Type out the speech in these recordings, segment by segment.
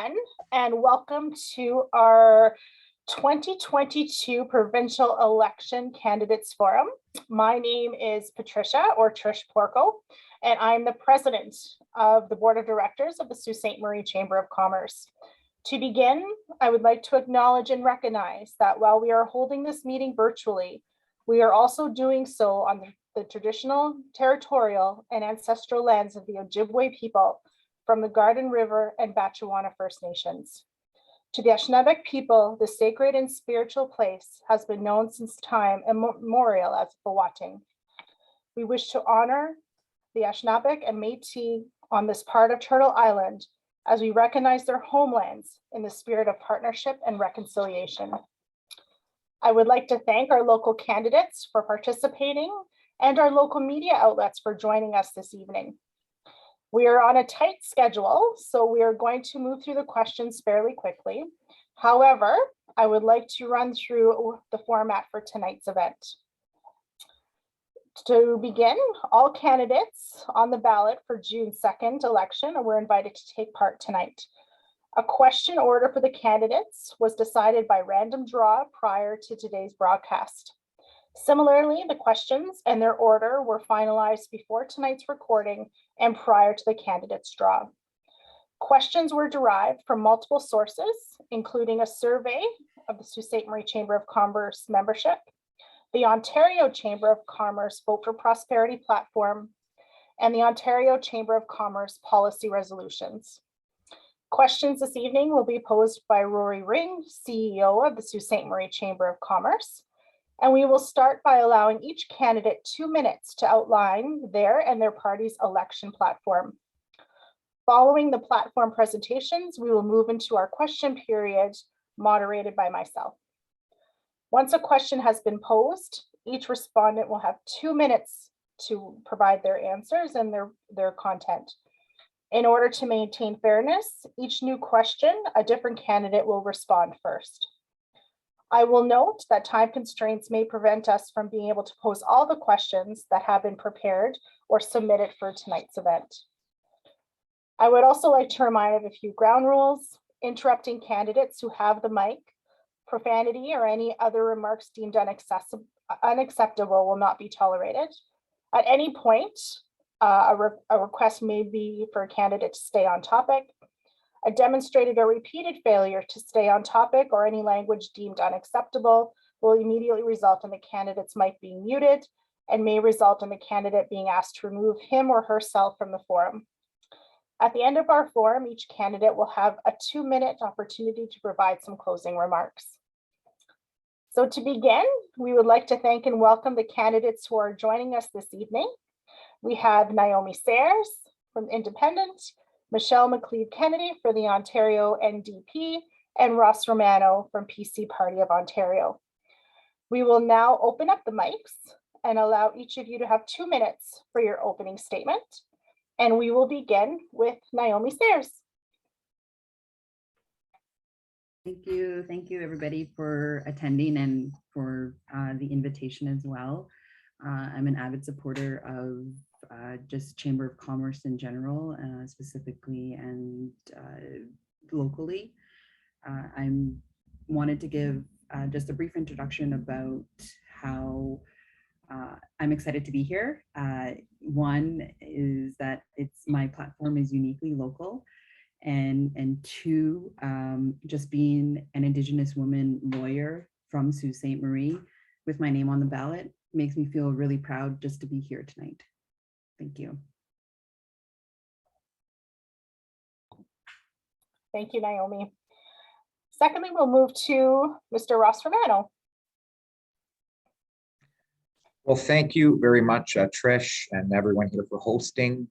everyone, and welcome to our 2022 Provincial Election Candidates Forum. My name is Patricia, or Trish Porco, and I'm the president of the Board of Directors of the Sault Ste. Marie Chamber of Commerce. To begin, I would like to acknowledge and recognize that while we are holding this meeting virtually, we are also doing so on the traditional, territorial, and ancestral lands of the Ojibwe people from the Garden River and Batchewana First Nations. To the Anishinaabe people, the sacred and spiritual place has been known since time immemorial as Bawatang. We wish to honor the Anishinaabe and Métis on this part of Turtle Island as we recognize their homelands in the spirit of partnership and reconciliation. I would like to thank our local candidates for participating and our local media outlets for joining us this evening. We are on a tight schedule, so we are going to move through the questions fairly quickly. However, I would like to run through the format for tonight's event. To begin, all candidates on the ballot for June 2nd election were invited to take part tonight. A question order for the candidates was decided by random draw prior to today's broadcast. Similarly, the questions and their order were finalized before tonight's recording and prior to the candidates' draw. Questions were derived from multiple sources, including a survey of the Sault Ste. Marie Chamber of Commerce membership, the Ontario Chamber of Commerce Vote for Prosperity platform, and the Ontario Chamber of Commerce policy resolutions. Questions this evening will be posed by Rory Ring, CEO of the Sault Ste. Marie Chamber of Commerce. And we will start by allowing each candidate 2 minutes to outline their and their party's election platform. Following the platform presentations, we will move into our question period moderated by myself. Once a question has been posed, each respondent will have 2 minutes to provide their answers and their content. In order to maintain fairness, each new question, a different candidate will respond first. I will note that time constraints may prevent us from being able to pose all the questions that have been prepared or submitted for tonight's event. I would also like to remind of a few ground rules. Interrupting candidates who have the mic, profanity, or any other remarks deemed unacceptable will not be tolerated. At any point, a request may be for a candidate to stay on topic. A demonstrated or repeated failure to stay on topic or any language deemed unacceptable will immediately result in the candidate's mic being muted and may result in the candidate being asked to remove him or herself from the forum. At the end of our forum, each candidate will have a 2-minute opportunity to provide some closing remarks. So to begin, we would like to thank and welcome the candidates who are joining us this evening. We have Naomi Sayers from Independent, Michelle Mcclee Kennedy for the Ontario NDP, and Ross Romano from PC Party of Ontario. We will now open up the mics and allow each of you to have 2 minutes for your opening statement. And we will begin with Naomi Sayers. Thank you everybody for attending and for the invitation as well. I'm an avid supporter of just Chamber of Commerce in general, specifically and locally. I wanted to give just a brief introduction about how I'm excited to be here. One is that my platform is uniquely local, and two, just being an Indigenous woman lawyer from Sault Ste. Marie with my name on the ballot makes me feel really proud just to be here tonight. Thank you. Thank you, Naomi. Secondly, we'll move to Mr. Ross Romano. Well, thank you very much, Trish, and everyone here for hosting.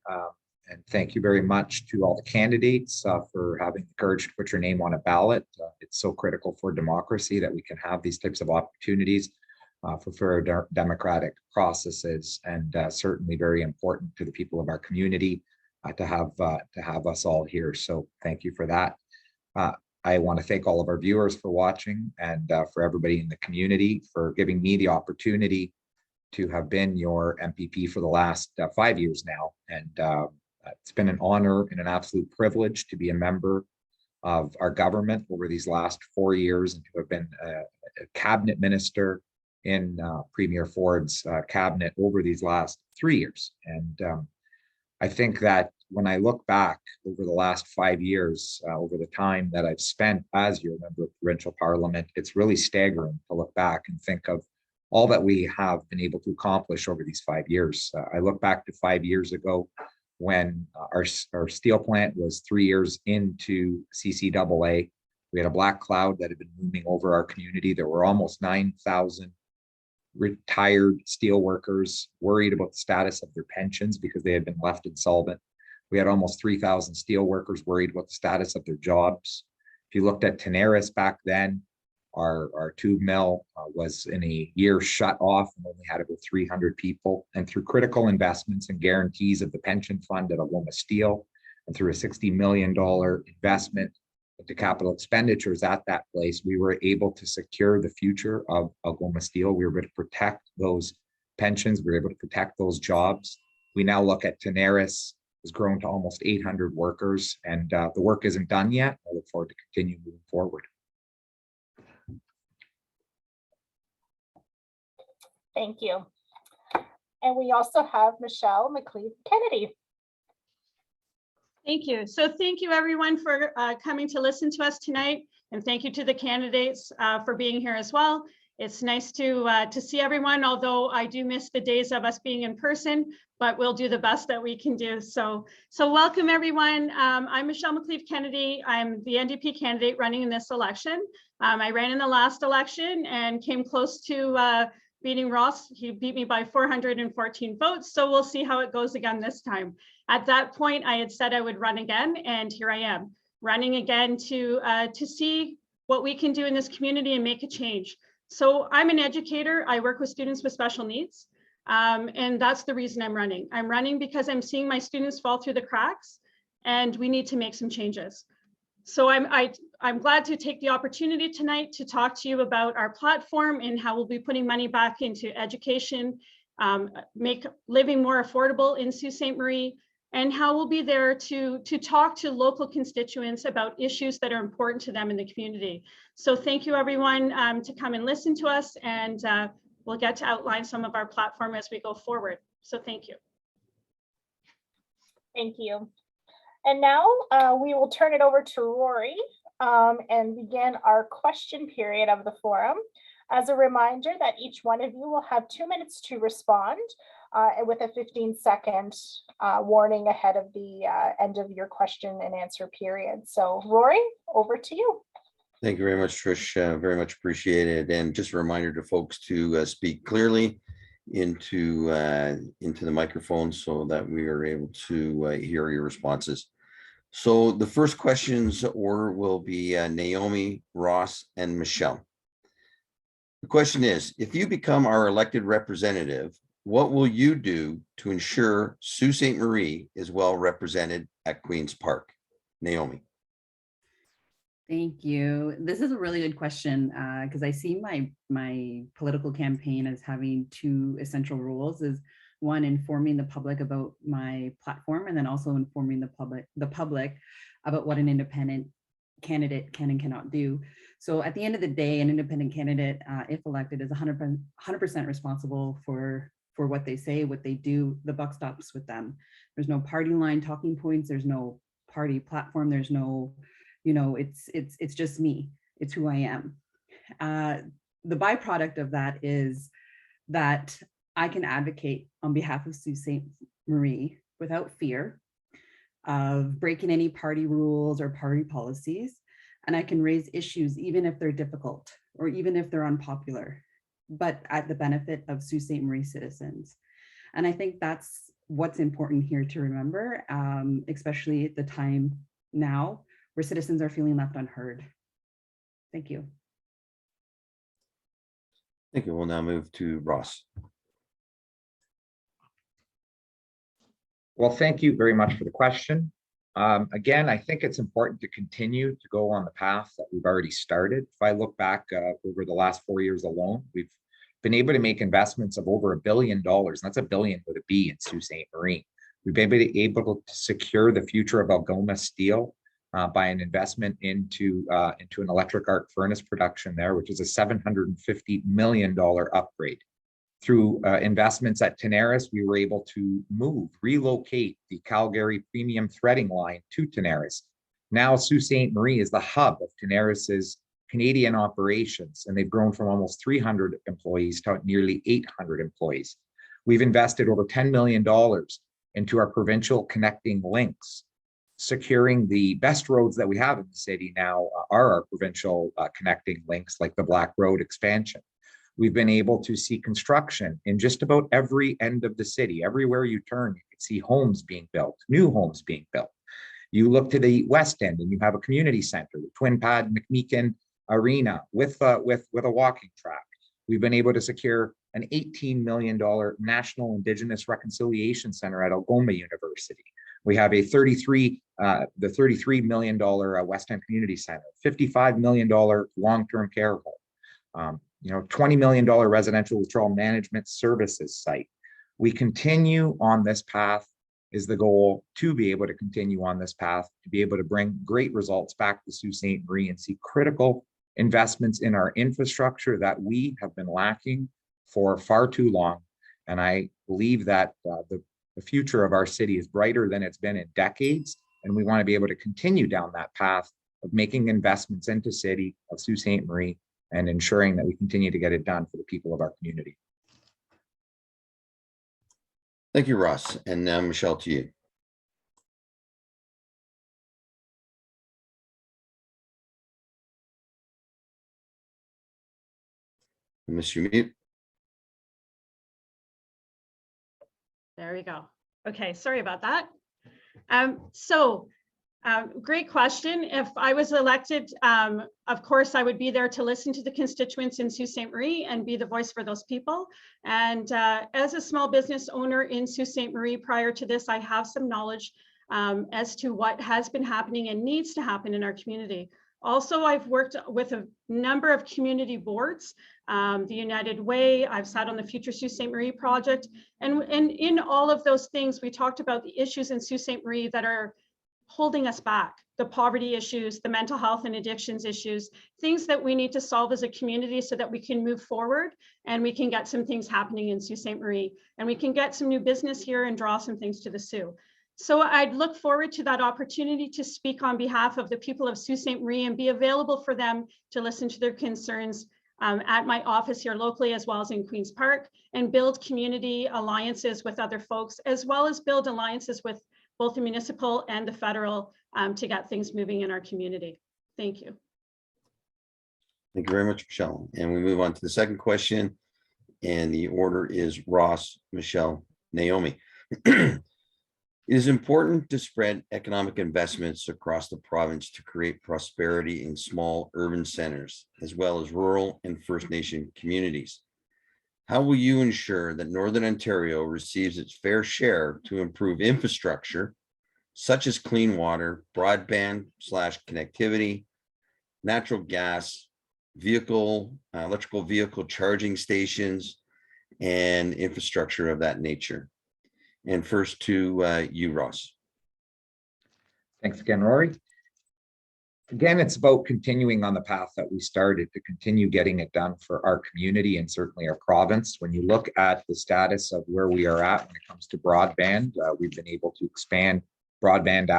And thank you very much to all the candidates for having the courage to put your name on a ballot. It's so critical for democracy that we can have these types of opportunities for fair democratic processes, and certainly very important to the people of our community to have us all here. So thank you for that. I want to thank all of our viewers for watching, and for everybody in the community for giving me the opportunity to have been your MPP for the last 5 years now. And it's been an honor and an absolute privilege to be a member of our government over these last 4 years, and to have been a cabinet minister in Premier Ford's cabinet over these last 3 years. And I think that when I look back over the last 5 years, over the time that I've spent as your member of provincial parliament, it's really staggering to look back and think of all that we have been able to accomplish over these 5 years. I look back to 5 years ago when our steel plant was 3 years into CCAA. We had a black cloud that had been looming over our community. There were almost 9,000 retired steel workers worried about the status of their pensions because they had been left insolvent. We had almost 3,000 steel workers worried about the status of their jobs. If you looked at Tenaris back then, our tube mill was in a year shut off and only had about 300 people. And through critical investments and guarantees of the pension fund at Algoma Steel, and through a $60 million investment into capital expenditures at that place, we were able to secure the future of Algoma Steel. We were able to protect those pensions. We were able to protect those jobs. We now look at Tenaris has grown to almost 800 workers, and the work isn't done yet. I look forward to continue moving forward. Thank you. And we also have Mcclee Kennedy. Thank you. So thank you everyone for coming to listen to us tonight. And thank you to the candidates for being here as well. It's nice to see everyone, although I do miss the days of us being in person, but we'll do the best that we can do. So welcome everyone. I'm Mcclee Kennedy. I'm the NDP candidate running in this election. I ran in the last election and came close to beating Ross. He beat me by 414 votes. So we'll see how it goes again this time. At that point, I had said I would run again, and here I am running again to see what we can do in this community and make a change. So I'm an educator. I work with students with special needs, and that's the reason I'm running. I'm running because I'm seeing my students fall through the cracks, and we need to make some changes. So I'm glad to take the opportunity tonight to talk to you about our platform and how we'll be putting money back into education, make living more affordable in Sault Ste. Marie, and how we'll be there to talk to local constituents about issues that are important to them in the community. So thank you everyone to come and listen to us, and we'll get to outline some of our platform as we go forward. So thank you. Thank you. And now we will turn it over to Rory and begin our question period of the forum. As a reminder that each one of you will have 2 minutes to respond with a 15-second warning ahead of the end of your question and answer period. So Rory, over to you. Thank you very much, Trish. Very much appreciated. And just a reminder to folks to speak clearly into the microphone so that we are able to hear your responses. So the first questions order will be Naomi, Ross, and Michelle. The question is, if you become our elected representative, what will you do to ensure Sault Ste. Marie is well represented at Queen's Park? Naomi. Thank you. This is a really good question because I see my political campaign as having 2 essential roles. Is one, informing the public about my platform, and then also informing the public about what an independent candidate can and cannot do. So at the end of the day, an independent candidate, if elected, is 100% responsible for what they say, what they do. The buck stops with them. There's no party line talking points. There's no party platform. There's no, it's just me. It's who I am. The byproduct of that is that I can advocate on behalf of Sault Ste. Marie without fear of breaking any party rules or party policies. And I can raise issues even if they're difficult or even if they're unpopular, but at the benefit of Sault Ste. Marie citizens. And I think that's what's important here to remember, especially at the time now where citizens are feeling left unheard. Thank you. Thank you. We'll now move to Ross. Well, thank you very much for the question. Again, I think it's important to continue to go on the path that we've already started. If I look back over the last 4 years alone, we've been able to make investments of over $1 billion. That's a billion with a B in Sault Ste. Marie. We've been able to secure the future of Algoma Steel by an investment into an electric arc furnace production there, which is a $750 million upgrade. Through investments at Tenaris, we were able to relocate the Calgary premium threading line to Tenaris. Now Sault Ste. Marie is the hub of Tenaris's Canadian operations, and they've grown from almost 300 employees to nearly 800 employees. We've invested over $10 million into our provincial connecting links. Securing the best roads that we have in the city now are our provincial connecting links, like the Black Road expansion. We've been able to see construction in just about every end of the city. Everywhere you turn, you can see homes being built, new homes being built. You look to the west end and you have a community center, the Twin Pad McMeekin Arena with a walking track. We've been able to secure an $18 million National Indigenous Reconciliation Center at Algoma University. We have a $33 million West End Community Center, $55 million long-term care home, $20 million residential withdrawal management services site. We continue on this path is the goal, to be able to continue on this path, to be able to bring great results back to Sault Ste. Marie and see critical investments in our infrastructure that we have been lacking for far too long. And I believe that the future of our city is brighter than it's been in decades. And we want to be able to continue down that path of making investments into city of Sault Ste. Marie and ensuring that we continue to get it done for the people of our community. Thank you, Ross. And now Michelle, to you. Miss you mute. There we go. Okay, sorry about that. Great question. If I was elected, of course, I would be there to listen to the constituents in Sault Ste. Marie and be the voice for those people. And as a small business owner in Sault Ste. Marie prior to this, I have some knowledge as to what has been happening and needs to happen in our community. Also, I've worked with a number of community boards, the United Way, I've sat on the Future Sault Ste. Marie project, and in all of those things, we talked about the issues in Sault Ste. Marie that are holding us back, the poverty issues, the mental health and addictions issues, things that we need to solve as a community so that we can move forward and we can get some things happening in Sault Ste. Marie and we can get some new business here and draw some things to the Soo. So I'd look forward to that opportunity to speak on behalf of the people of Sault Ste. Marie and be available for them to listen to their concerns at my office here locally, as well as in Queen's Park, and build community alliances with other folks, as well as build alliances with both the municipal and the federal to get things moving in our community. Thank you. Thank you very much, Michelle. And we move on to the second question. And the order is Ross, Michelle, Naomi. It is important to spread economic investments across the province to create prosperity in small urban centers, as well as rural and First Nation communities. How will you ensure that Northern Ontario receives its fair share to improve infrastructure, such as clean water, broadband/connectivity, natural gas, electrical vehicle charging stations, and infrastructure of that nature? And first to you, Ross. Thanks again, Rory. Again, it's about continuing on the path that we started to continue getting it done for our community and certainly our province. When you look at the status of where we are at when it comes to broadband, we've been able to expand broadband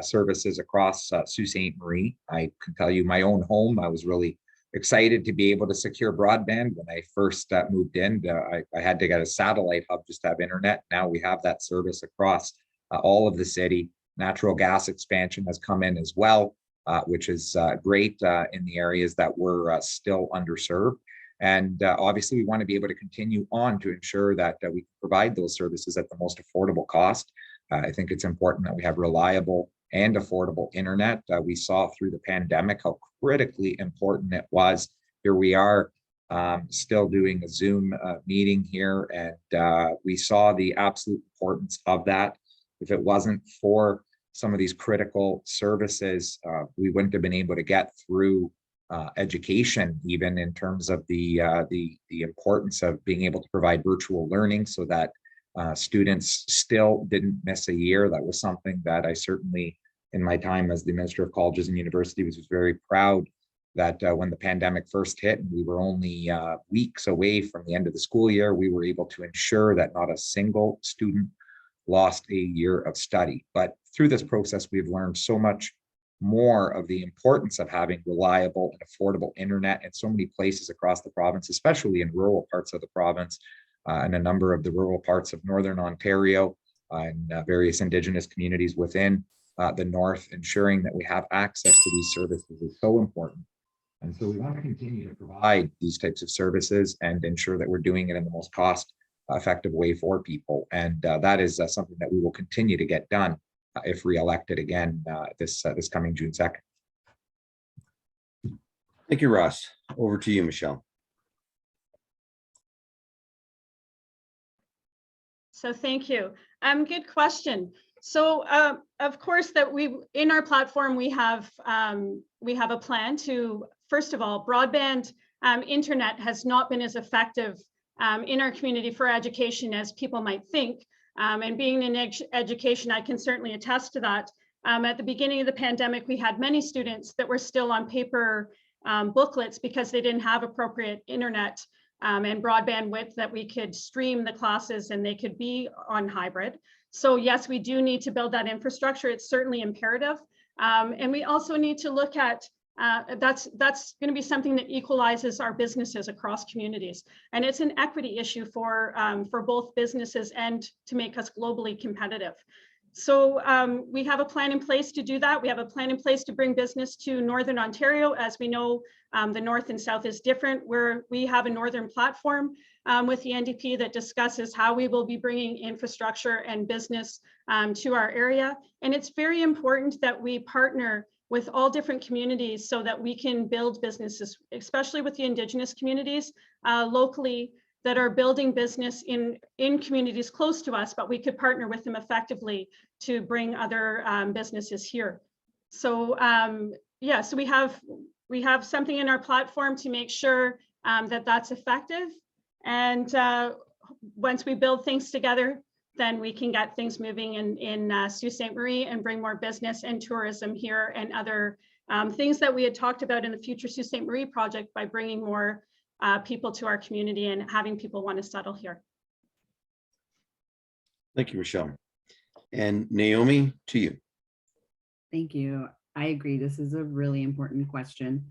services across Sault Ste. Marie. I can tell you my own home, I was really excited to be able to secure broadband. When I first moved in, I had to get a satellite hub just to have internet. Now we have that service across all of the city. Natural gas expansion has come in as well, which is great in the areas that were still underserved. And obviously we want to be able to continue on to ensure that we can provide those services at the most affordable cost. I think it's important that we have reliable and affordable internet. We saw through the pandemic how critically important it was. Here we are still doing a Zoom meeting here, and we saw the absolute importance of that. If it wasn't for some of these critical services, we wouldn't have been able to get through education, even in terms of the importance of being able to provide virtual learning so that students still didn't miss a year. That was something that I certainly in my time as the Minister of Colleges and Universities was very proud that when the pandemic first hit and we were only weeks away from the end of the school year, we were able to ensure that not a single student lost a year of study. But through this process, we've learned so much more of the importance of having reliable and affordable internet in so many places across the province, especially in rural parts of the province and a number of the rural parts of Northern Ontario and various Indigenous communities within the North. Ensuring that we have access to these services is so important. And so we want to continue to provide these types of services and ensure that we're doing it in the most cost-effective way for people. And that is something that we will continue to get done if re-elected again this coming June 2nd. Thank you, Ross. Over to you, Michelle. So thank you. Good question. So of course that in our platform, we have a plan to, first of all, broadband internet has not been as effective in our community for education as people might think. And being in education, I can certainly attest to that. At the beginning of the pandemic, we had many students that were still on paper booklets because they didn't have appropriate internet and broadband width that we could stream the classes and they could be on hybrid. So yes, we do need to build that infrastructure. It's certainly imperative. And we also need to look at that's going to be something that equalizes our businesses across communities, and it's an equity issue for both businesses and to make us globally competitive. So we have a plan in place to do that. We have a plan in place to bring business to Northern Ontario. As we know, the North and South is different, where we have a Northern platform with the NDP that discusses how we will be bringing infrastructure and business to our area. And it's very important that we partner with all different communities so that we can build businesses, especially with the Indigenous communities locally that are building business in communities close to us, but we could partner with them effectively to bring other businesses here. So yeah, so we have something in our platform to make sure that that's effective. And once we build things together, then we can get things moving in Sault Ste. Marie and bring more business and tourism here and other things that we had talked about in the future Sault Ste. Marie project by bringing more people to our community and having people want to settle here. Thank you, Michelle. And Naomi, to you. Thank you. I agree. This is a really important question.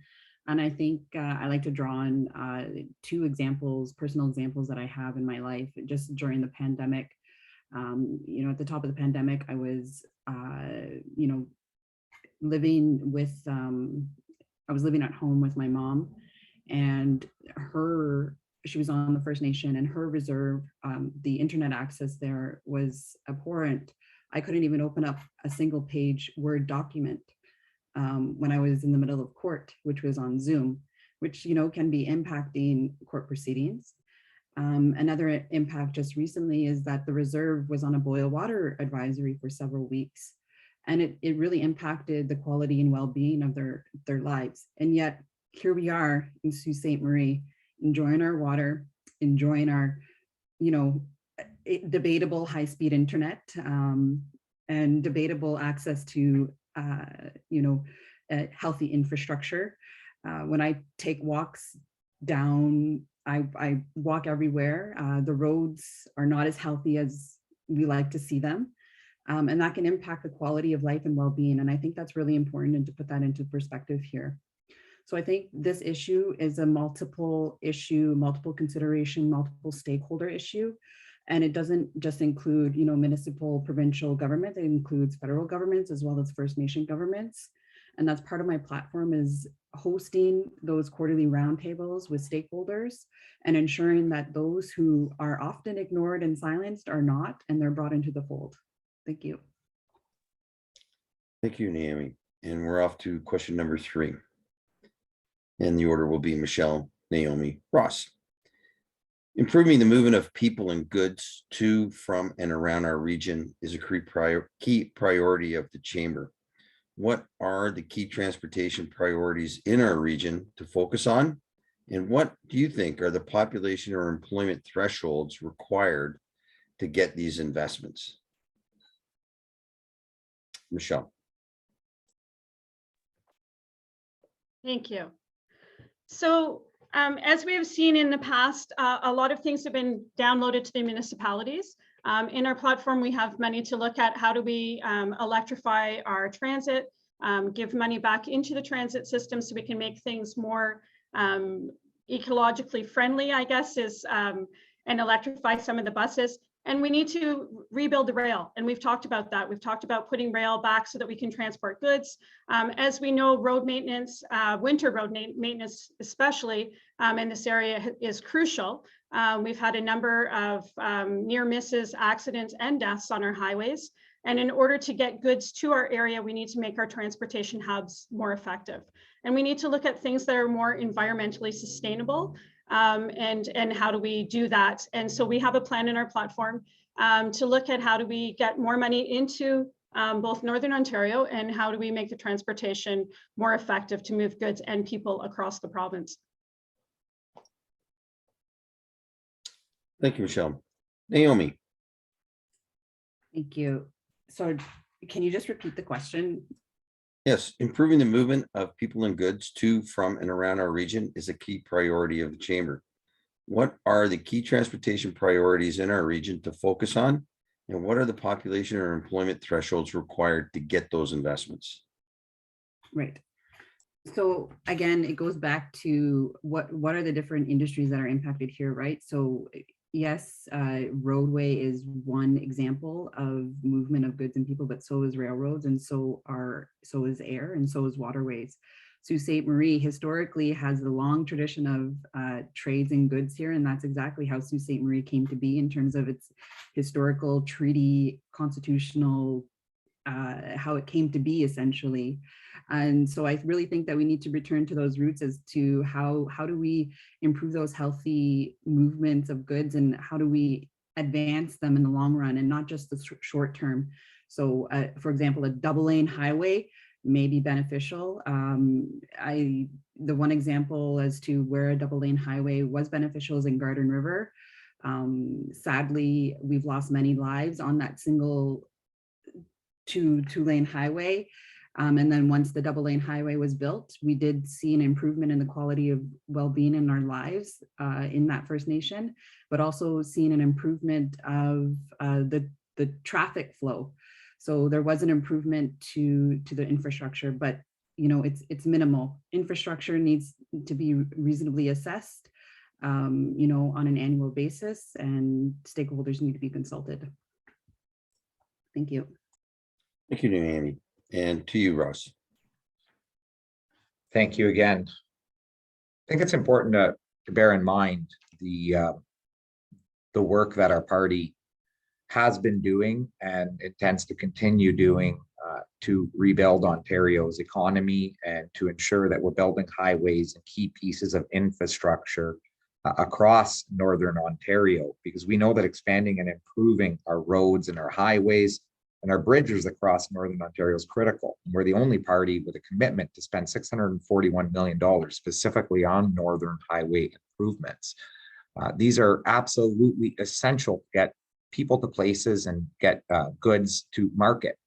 And I think I like to draw on two examples, personal examples that I have in my life just during the pandemic. You know, at the top of the pandemic, I was, you know, living with, I was living at home with my mom, and she was on the First Nation, and her reserve, the internet access there was abhorrent. I couldn't even open up a single page Word document when I was in the middle of court, which was on Zoom, which, you know, can be impacting court proceedings. Another impact just recently is that the reserve was on a boil water advisory for several weeks, and it really impacted the quality and well-being of their lives. And yet here we are in Sault Ste. Marie, enjoying our water, enjoying our, you know, debatable high-speed internet and debatable access to, you know, healthy infrastructure. When I take walks down, I walk everywhere. The roads are not as healthy as we like to see them. And that can impact the quality of life and well-being. And I think that's really important, and to put that into perspective here. So I think this issue is a multiple issue, multiple consideration, multiple stakeholder issue. And it doesn't just include, you know, municipal, provincial government. It includes federal governments as well as First Nation governments. And that's part of my platform, is hosting those quarterly roundtables with stakeholders and ensuring that those who are often ignored and silenced are not, and they're brought into the fold. Thank you. Thank you, Naomi. And we're off to question number 3. And the order will be Michelle, Naomi, Ross. Improving the movement of people and goods to, from, and around our region is a key priority of the Chamber. What are the key transportation priorities in our region to focus on? And what do you think are the population or employment thresholds required to get these investments? Michelle. Thank you. So as we have seen in the past, a lot of things have been downloaded to the municipalities. In our platform, we have money to look at how do we electrify our transit, give money back into the transit system so we can make things more ecologically friendly, I guess, and electrify some of the buses. And we need to rebuild the rail. And we've talked about that. We've talked about putting rail back so that we can transport goods. As we know, road maintenance, winter road maintenance especially in this area is crucial. We've had a number of near misses, accidents, and deaths on our highways. And in order to get goods to our area, we need to make our transportation hubs more effective. And we need to look at things that are more environmentally sustainable. And how do we do that? And so we have a plan in our platform to look at how do we get more money into both Northern Ontario and how do we make the transportation more effective to move goods and people across the province. Thank you, Michelle. Naomi. Thank you. So can you just repeat the question? Yes, improving the movement of people and goods to, from, and around our region is a key priority of the Chamber. What are the key transportation priorities in our region to focus on? And what are the population or employment thresholds required to get those investments? Right. So again, it goes back to what are the different industries that are impacted here, right? So yes, roadway is one example of movement of goods and people, but so is railroads, and so is air, and so is waterways. Sault Ste. Marie historically has the long tradition of trades and goods here, and that's exactly how Sault Ste. Marie came to be in terms of its historical treaty, constitutional, how it came to be essentially. And so I really think that we need to return to those roots as to how do we improve those healthy movements of goods, and how do we advance them in the long run and not just the short term. So for example, a double lane highway may be beneficial. The one example as to where a double lane highway was beneficial is in Garden River. Sadly, we've lost many lives on that single two-lane highway. And then once the double lane highway was built, we did see an improvement in the quality of well-being in our lives in that First Nation, but also seeing an improvement of the traffic flow. So there was an improvement to the infrastructure, but you know, it's minimal. Infrastructure needs to be reasonably assessed, you know, on an annual basis, and stakeholders need to be consulted. Thank you. Thank you, Naomi. And to you, Ross. Thank you again. I think it's important to bear in mind the work that our party has been doing and intends to continue doing to rebuild Ontario's economy and to ensure that we're building highways and key pieces of infrastructure across Northern Ontario, because we know that expanding and improving our roads and our highways and our bridges across Northern Ontario is critical. We're the only party with a commitment to spend $641 million specifically on Northern highway improvements. These are absolutely essential to get people to places and get goods to market.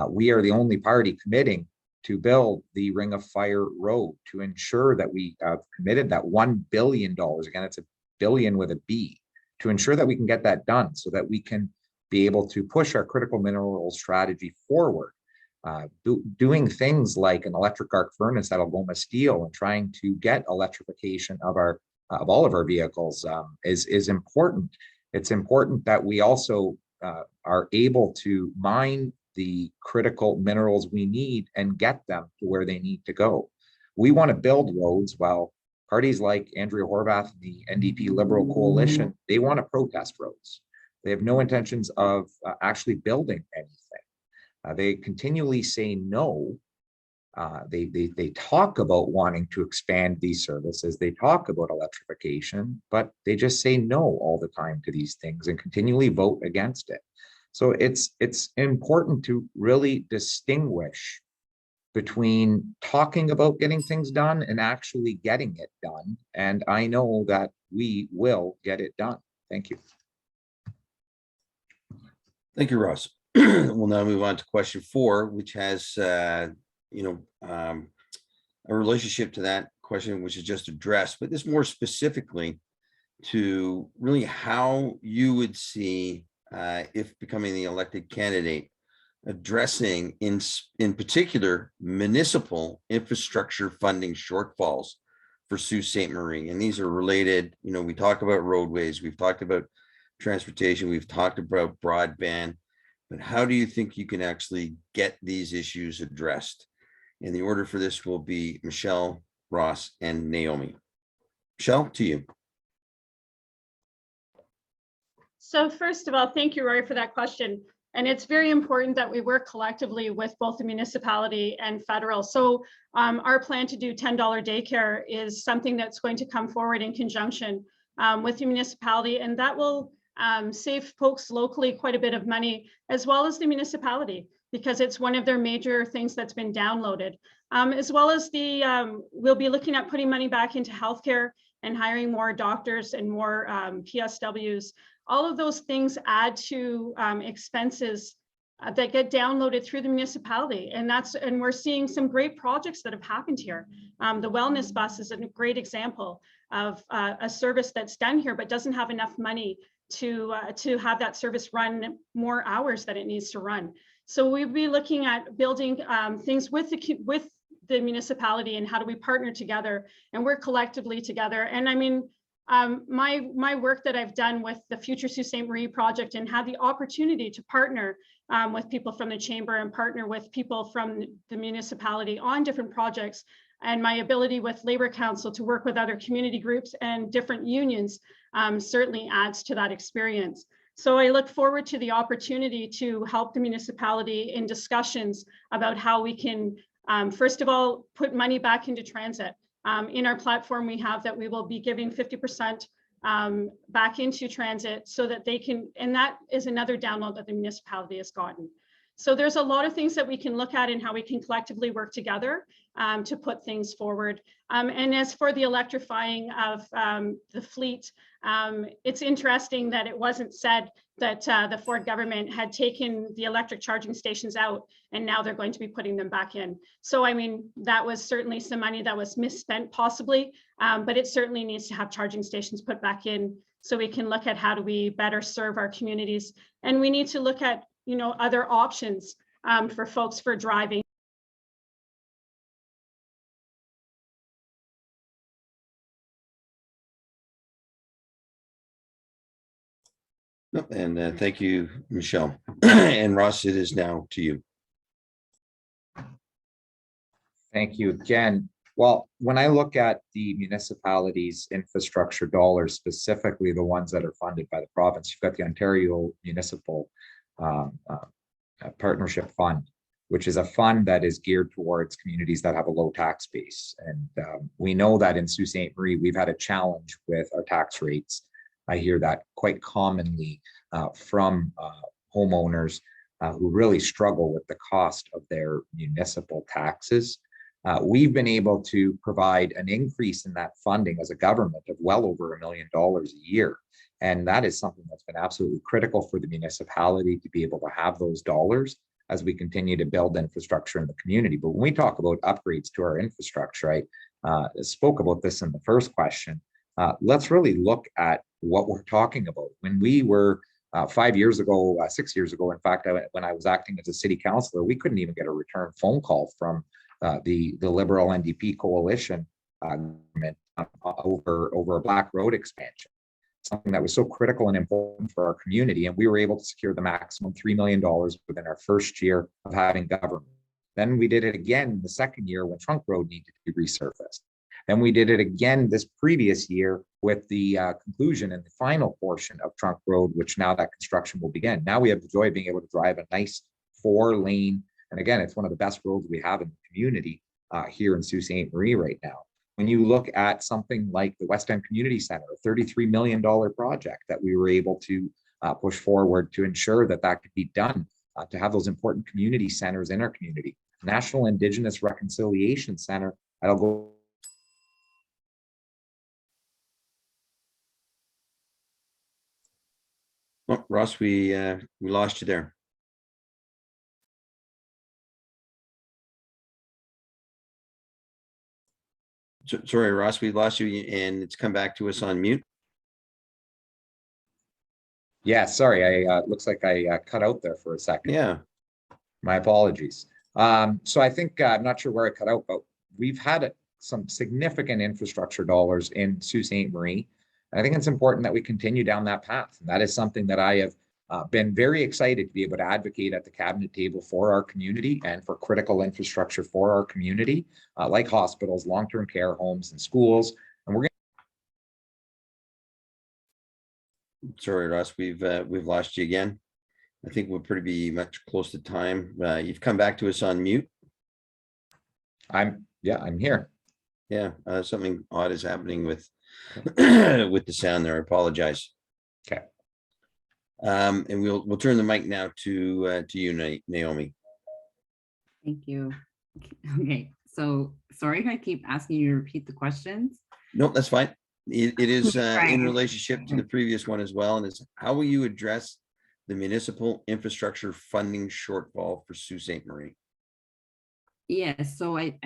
We are the only party committing to build the Ring of Fire Road to ensure that we have committed that $1 billion, again, it's a billion with a B, to ensure that we can get that done so that we can be able to push our critical mineral strategy forward, doing things like an electric arc furnace at Algoma Steel and trying to get electrification of all of our vehicles is important. It's important that we also are able to mine the critical minerals we need and get them to where they need to go. We want to build roads while parties like Andrea Horwath and the NDP Liberal Coalition, they want to protest roads. They have no intentions of actually building anything. They continually say no. They talk about wanting to expand these services. They talk about electrification, but they just say no all the time to these things and continually vote against it. So it's important to really distinguish between talking about getting things done and actually getting it done. And I know that we will get it done. Thank you. Thank you, Ross. We'll now move on to question 4, which has, a relationship to that question, which is just addressed, but this more specifically to really how you would see if becoming the elected candidate addressing in particular municipal infrastructure funding shortfalls for Sault Ste. Marie. And these are related, you know, we talk about roadways, we've talked about transportation, we've talked about broadband, but how do you think you can actually get these issues addressed? And the order for this will be Michelle, Ross, and Naomi. Michelle, to you. So first of all, thank you, Rory, for that question. And it's very important that we work collectively with both the municipality and federal. So our plan to do $10 daycare is something that's going to come forward in conjunction with the municipality, and that will save folks locally quite a bit of money, as well as the municipality, because it's one of their major things that's been downloaded. As well as we'll be looking at putting money back into healthcare and hiring more doctors and more PSWs. All of those things add to expenses that get downloaded through the municipality. And we're seeing some great projects that have happened here. The wellness bus is a great example of a service that's done here, but doesn't have enough money to have that service run more hours that it needs to run. So we'll be looking at building things with the municipality, and how do we partner together and work collectively together. And I mean, my work that I've done with the Future Sault Ste. Marie project, and had the opportunity to partner with people from the chamber and partner with people from the municipality on different projects, and my ability with Labor Council to work with other community groups and different unions certainly adds to that experience. So I look forward to the opportunity to help the municipality in discussions about how we can, first of all, put money back into transit. In our platform, we have that we will be giving 50% back into transit so that they can, and that is another download that the municipality has gotten. So there's a lot of things that we can look at and how we can collectively work together to put things forward. And as for the electrifying of the fleet, it's interesting that it wasn't said that the Ford government had taken the electric charging stations out, and now they're going to be putting them back in. So, I mean, that was certainly some money that was misspent possibly, but it certainly needs to have charging stations put back in, so we can look at how do we better serve our communities. And we need to look at, you know, other options for folks for driving. And thank you, Michelle. And Ross, it is now to you. Thank you again. Well, when I look at the municipalities' infrastructure dollars, specifically the ones that are funded by the province, you've got the Ontario Municipal Partnership Fund, which is a fund that is geared towards communities that have a low tax base. And we know that in Sault Ste. Marie, we've had a challenge with our tax rates. I hear that quite commonly from homeowners who really struggle with the cost of their municipal taxes. We've been able to provide an increase in that funding as a government of well over $1 million a year. And that is something that's been absolutely critical for the municipality to be able to have those dollars as we continue to build infrastructure in the community. But when we talk about upgrades to our infrastructure, I spoke about this in the first question. Let's really look at what we're talking about. When we were 5 years ago, 6 years ago, in fact, when I was acting as a city councillor, we couldn't even get a return phone call from the Liberal NDP coalition government over a Black Road expansion, something that was so critical and important for our community. And we were able to secure the maximum $3 million within our first year of having government. Then we did it again the second year when Trunk Road needed to be resurfaced. Then we did it again this previous year with the conclusion and the final portion of Trunk Road, which now that construction will begin. Now we have the joy of being able to drive a nice 4-lane, and again, it's one of the best roads we have in the community here in Sault Ste. Marie right now. When you look at something like the West End Community Center, a $33 million project that we were able to push forward to ensure that that could be done, to have those important community centers in our community. National Indigenous Reconciliation Center, that'll go. Oh, Ross, we lost you there. Sorry, Ross, we lost you and it's come back to us on mute. Yeah, sorry, I looks like I cut out there for a second. Yeah. My apologies. So I think I'm not sure where I cut out, but we've had some significant infrastructure dollars in Sault Ste. Marie. And I think it's important that we continue down that path. And that is something that I have been very excited to be able to advocate at the cabinet table for our community and for critical infrastructure for our community, like hospitals, long-term care homes, and schools. And we're Sorry, Ross, we've lost you again. I think we'll pretty much close to time. You've come back to us on mute. I'm here. Yeah, something odd is happening with with the sound there. I apologize. Okay. And we'll turn the mic now to you, Naomi. Thank you. Okay, so sorry if I keep asking you to repeat the questions. No, that's fine. It is Right. in relationship to the previous one as well, and it's how will you address the municipal infrastructure funding shortfall for Sault Ste. Marie? Yeah, so I'm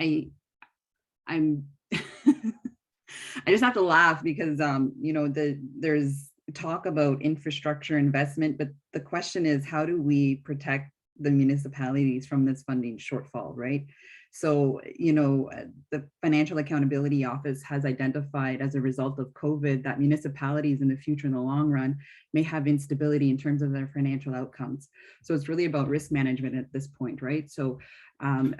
I just have to laugh because you know, there's talk about infrastructure investment, but the question is, how do we protect the municipalities from this funding shortfall, right? So, you know, the Financial Accountability Office has identified as a result of COVID that municipalities in the future, in the long run, may have instability in terms of their financial outcomes. So it's really about risk management at this point, right? So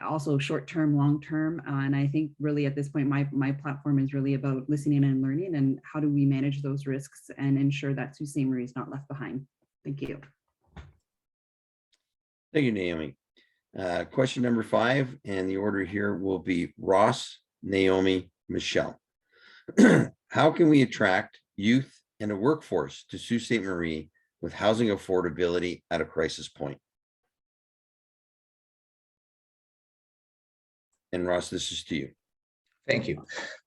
also short-term, long-term, and I think really at this point, my platform is really about listening and learning, and how do we manage those risks and ensure that Sault Ste. Marie is not left behind. Thank you. Thank you, Naomi. Question number 5, and the order here will be Ross, Naomi, Michelle. How can we attract youth and a workforce to Sault Ste. Marie with housing affordability at a crisis point? And Ross, this is to you. Thank you.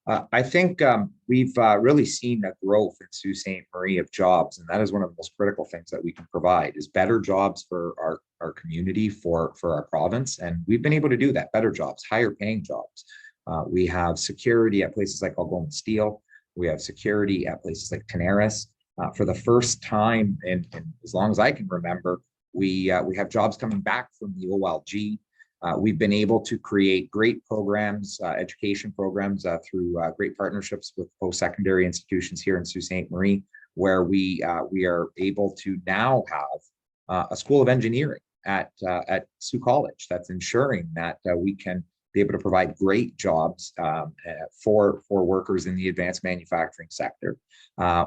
I think we've really seen a growth in Sault Ste. Marie of jobs, and that is one of the most critical things that we can provide is better jobs for our community, for our province, and we've been able to do that. Better jobs, higher paying jobs. We have security at places like Algoma Steel. We have security at places like Tenaris. For the first time in as long as I can remember, we have jobs coming back from the OLG. We've been able to create great programs, education programs through great partnerships with post-secondary institutions here in Sault Ste. Marie, where we are able to now have a School of Engineering at Sault College that's ensuring that we can be able to provide great jobs for workers in the advanced manufacturing sector.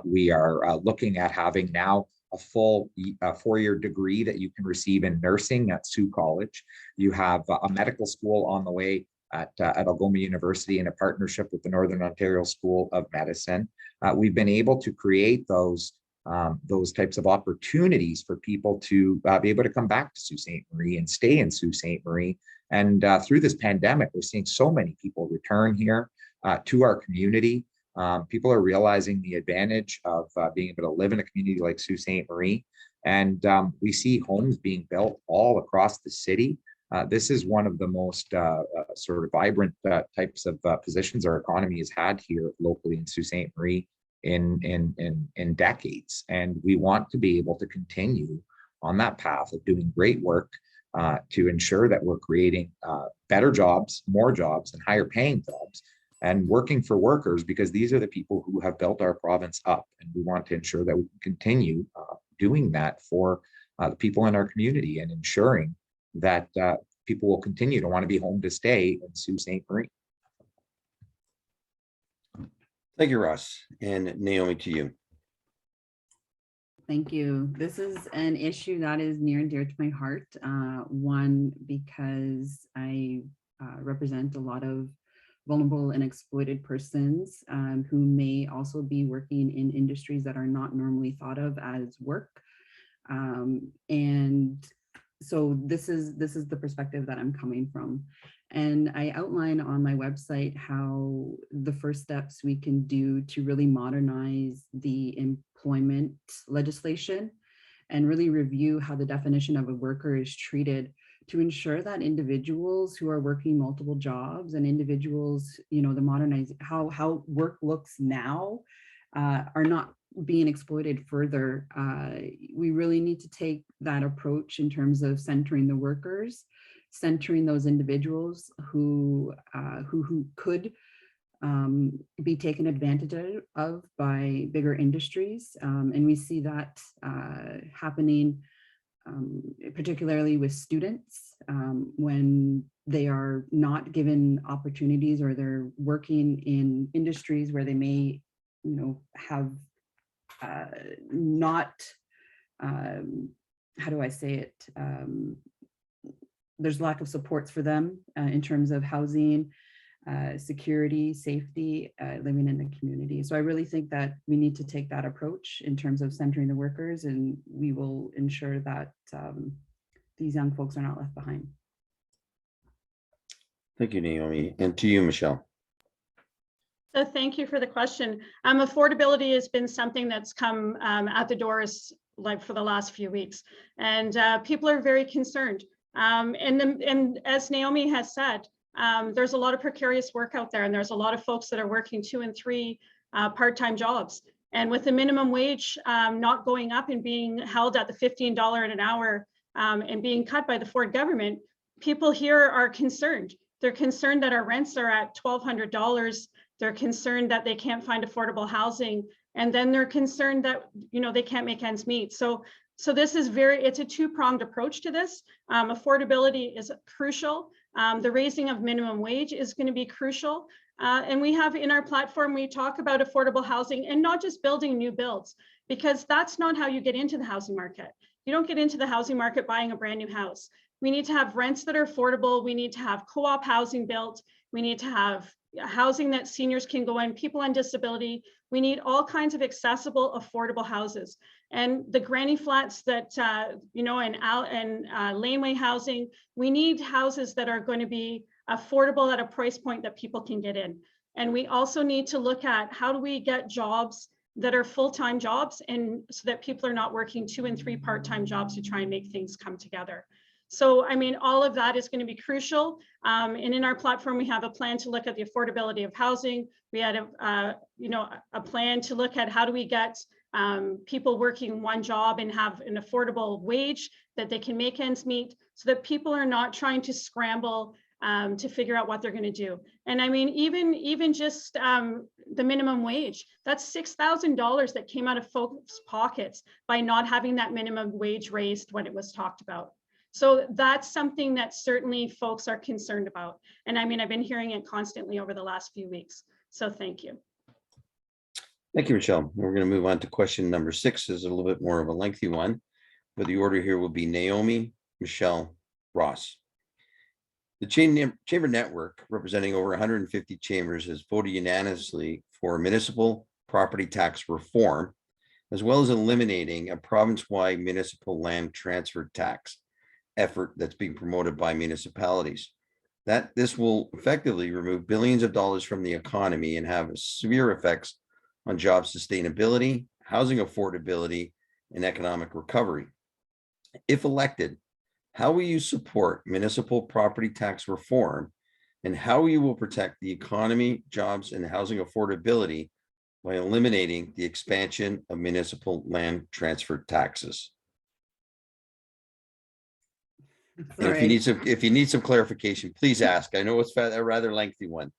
We are looking at having now a full 4-year degree that you can receive in nursing at Sault College. You have a medical school on the way at Algoma University in a partnership with the Northern Ontario School of Medicine. We've been able to create those types of opportunities for people to be able to come back to Sault Ste. Marie and stay in Sault Ste. Marie. And through this pandemic, we're seeing so many people return here to our community. People are realizing the advantage of being able to live in a community like Sault Ste. Marie. And we see homes being built all across the city. This is one of the most sort of vibrant types of positions our economy has had here locally in Sault Ste. Marie in decades. And we want to be able to continue on that path of doing great work to ensure that we're creating better jobs, more jobs, and higher paying jobs, and working for workers, because these are the people who have built our province up. And we want to ensure that we can continue doing that for the people in our community and ensuring that people will continue to want to be home to stay in Sault Ste. Marie. Thank you, Ross. And Naomi, to you. Thank you. This is an issue that is near and dear to my heart. One, because I represent a lot of vulnerable and exploited persons who may also be working in industries that are not normally thought of as work. And so this is the perspective that I'm coming from. And I outline on my website how the first steps we can do to really modernize the employment legislation and really review how the definition of a worker is treated, to ensure that individuals who are working multiple jobs and individuals, the modernize how work looks now are not being exploited further. We really need to take that approach in terms of centering the workers, centering those individuals who could be taken advantage of by bigger industries. And we see that happening particularly with students when they are not given opportunities or they're working in industries where they may, have not, how do I say it? There's lack of supports for them in terms of housing, security, safety, living in the community. So I really think that we need to take that approach in terms of centering the workers, and we will ensure that these young folks are not left behind. Thank you, Naomi. And to you, Michelle. So thank you for the question. Affordability has been something that's come at the doors like for the last few weeks, and people are very concerned. And as Naomi has said, there's a lot of precarious work out there, and there's a lot of folks that are working 2 and 3 part-time jobs. And with the minimum wage not going up and being held at the $15 an hour and being cut by the Ford government, people here are concerned. They're concerned that our rents are at $1,200. They're concerned that they can't find affordable housing. And then they're concerned that, they can't make ends meet. So this is it's a two-pronged approach to this. Affordability is crucial. The raising of minimum wage is going to be crucial. And we have in our platform, we talk about affordable housing and not just building new builds, because that's not how you get into the housing market. You don't get into the housing market buying a brand new house. We need to have rents that are affordable. We need to have co-op housing built. We need to have housing that seniors can go in, people on disability. We need all kinds of accessible, affordable houses. And the granny flats that, and laneway housing, we need houses that are going to be affordable at a price point that people can get in. And we also need to look at how do we get jobs that are full-time jobs, and so that people are not working 2 and 3 part-time jobs to try and make things come together. So, all of that is going to be crucial. And in our platform, we have a plan to look at the affordability of housing. We had a plan to look at how do we get people working one job and have an affordable wage that they can make ends meet, so that people are not trying to scramble to figure out what they're going to do. And even just the minimum wage, that's $6,000 that came out of folks' pockets by not having that minimum wage raised when it was talked about. So that's something that certainly folks are concerned about. And I've been hearing it constantly over the last few weeks. So thank you. Thank you, Michelle. We're going to move on to question number 6. Is a little bit more of a lengthy one, but the order here will be Naomi, Michelle, Ross. The Chamber Network, representing over 150 chambers, has voted unanimously for municipal property tax reform, as well as eliminating a province-wide municipal land transfer tax effort that's being promoted by municipalities. That this will effectively remove billions of dollars from the economy and have severe effects on job sustainability, housing affordability, and economic recovery. If elected, how will you support municipal property tax reform, and how you will protect the economy, jobs, and housing affordability by eliminating the expansion of municipal land transfer taxes? And if you need some clarification, please ask. I know it's a rather lengthy one.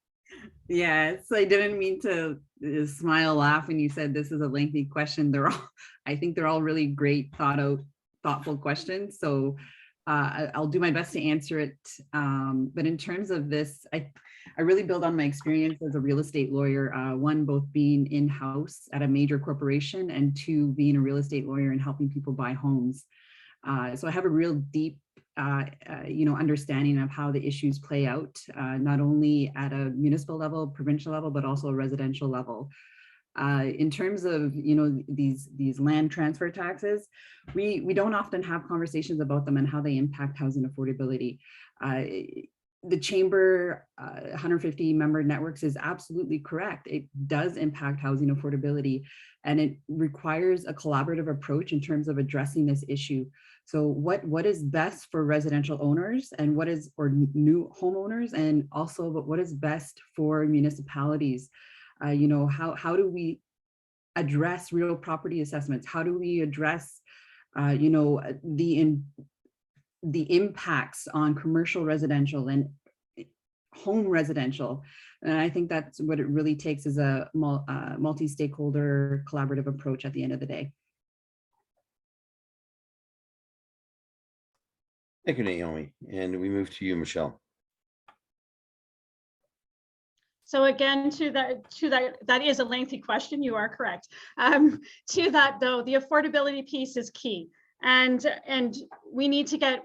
Yes, I didn't mean to smile, laugh when you said this is a lengthy question. I think they're all really great, thoughtful questions. So I'll do my best to answer it. But in terms of this, I really build on my experience as a real estate lawyer. One, both being in-house at a major corporation, and 2, being a real estate lawyer and helping people buy homes. So I have a real deep understanding of how the issues play out, not only at a municipal level, provincial level, but also a residential level. In terms of, these land transfer taxes, we don't often have conversations about them and how they impact housing affordability. the chamber 150 member networks is absolutely correct. It does impact housing affordability, and it requires a collaborative approach in terms of addressing this issue. So what is best for residential owners and what is, or new homeowners, and also but what is best for municipalities? You know, how do we address real property assessments? How do we address you know, the impacts on commercial residential and home residential? And I think that's what it really takes, is a multi-stakeholder collaborative approach at the end of the day. Thank you, Naomi. And we move to you, Michelle. So again, that is a lengthy question. You are correct. To that though, the affordability piece is key, and we need to get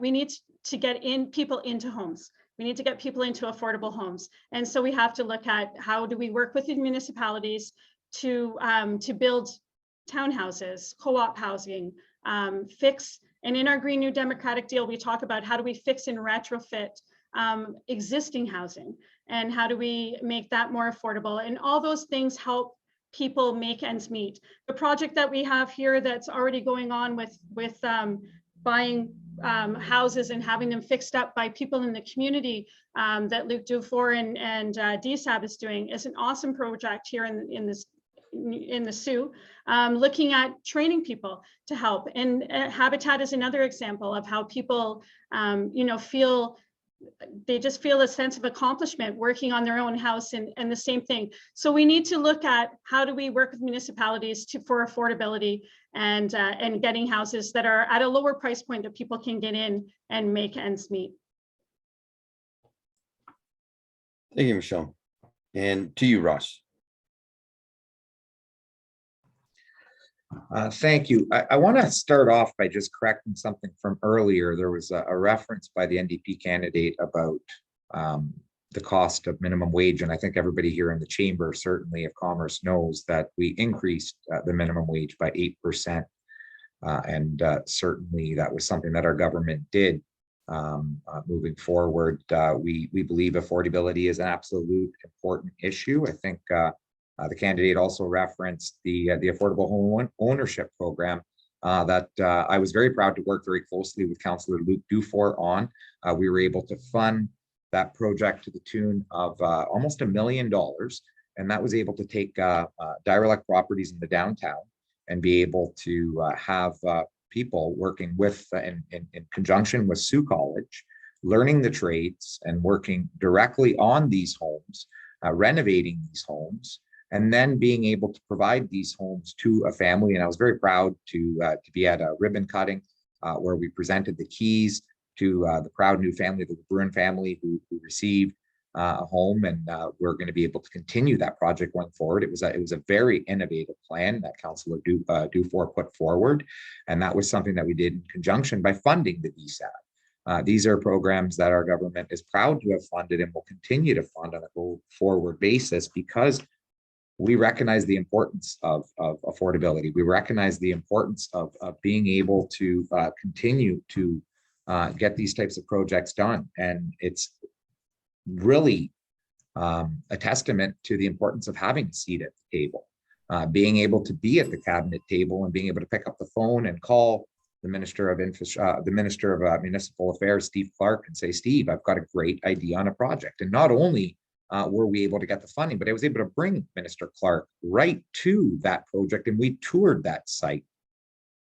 people into homes. We need to get people into affordable homes, and so we have to look at how do we work with the municipalities to build townhouses, co-op housing, fix. And in our Green New Democratic Deal, we talk about how do we fix and retrofit existing housing, and how do we make that more affordable, and all those things help people make ends meet. The project that we have here that's already going on with buying houses and having them fixed up by people in the community that Luc Dufour and DSAB is doing is an awesome project here in the Soo, looking at training people to help. And Habitat is another example of how people, you know, they just feel a sense of accomplishment working on their own house, and the same thing. So we need to look at how do we work with municipalities for affordability and getting houses that are at a lower price point that people can get in and make ends meet. Thank you, Michelle. And to you, Ross. Thank you. I want to start off by just correcting something from earlier. There was a reference by the NDP candidate about the cost of minimum wage. And I think everybody here in the chamber, certainly of commerce, knows that we increased the minimum wage by 8%. And certainly that was something that our government did. Moving forward, we believe affordability is an absolute important issue. I think the candidate also referenced the Affordable Home Ownership Program that I was very proud to work very closely with Councillor Luc Dufour on. We were able to fund that project to the tune of almost $1 million, and that was able to take derelict properties in the downtown and be able to have people working with in conjunction with Sault College, learning the trades and working directly on these homes, renovating these homes, and then being able to provide these homes to a family. And I was very proud to be at a ribbon cutting where we presented the keys to the proud new family, the Bruin family, who received a home, and we're going to be able to continue that project going forward. It was a very innovative plan that Councillor Dufour put forward, and that was something that we did in conjunction by funding the VSAB. These are programs that our government is proud to have funded and will continue to fund on a go-forward basis, because we recognize the importance of affordability. We recognize the importance of being able to continue to get these types of projects done. And it's really a testament to the importance of having a seat at the table, being able to be at the cabinet table and being able to pick up the phone and call the Minister of Municipal Affairs, Steve Clark, and say, Steve, I've got a great idea on a project. And not only were we able to get the funding, but I was able to bring Minister Clark right to that project, and we toured that site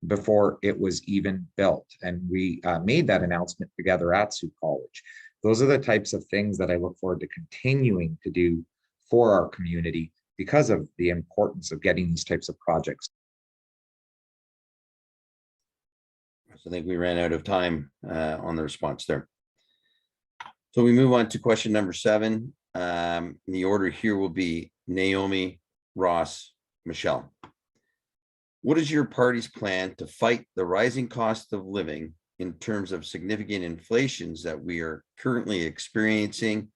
before it was even built. And we made that announcement together at Sault College. Those are the types of things that I look forward to continuing to do for our community because of the importance of getting these types of projects. So I think we ran out of time on the response there. So we move on to question number 7. The order here will be Naomi, Ross, Michelle. What is your party's plan to fight the rising cost of living in terms of significant inflations that we are currently experiencing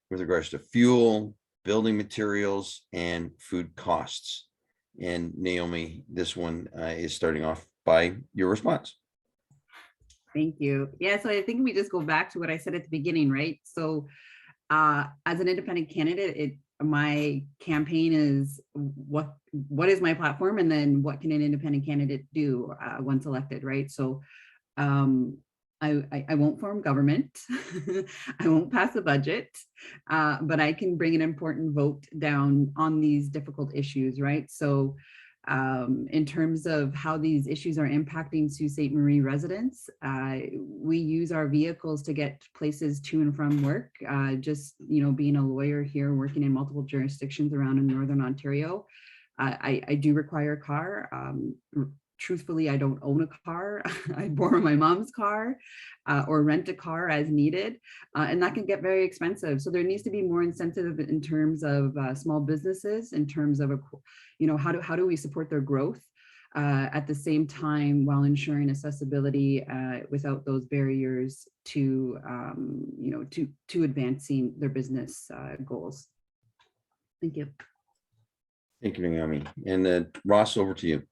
with regards to fuel, building materials, and food costs? And Naomi, this one is starting off by your response. Thank you. Yeah, so I think we just go back to what I said at the beginning, right? So as an independent candidate, my campaign is what is my platform, and then what can an independent candidate do once elected, right? So I won't form government. I won't pass a budget, but I can bring an important vote down on these difficult issues, right? So in terms of how these issues are impacting Sault Ste. Marie residents, we use our vehicles to get places to and from work. Just, you know, being a lawyer here, working in multiple jurisdictions around in Northern Ontario, I do require a car. Truthfully, I don't own a car. I borrow my mom's car or rent a car as needed, and that can get very expensive. So there needs to be more incentive in terms of small businesses, in terms of, you know, how do we support their growth at the same time while ensuring accessibility without those barriers to, you know, to advancing their business goals. Thank you. Thank you, Naomi. And Ross, over to you.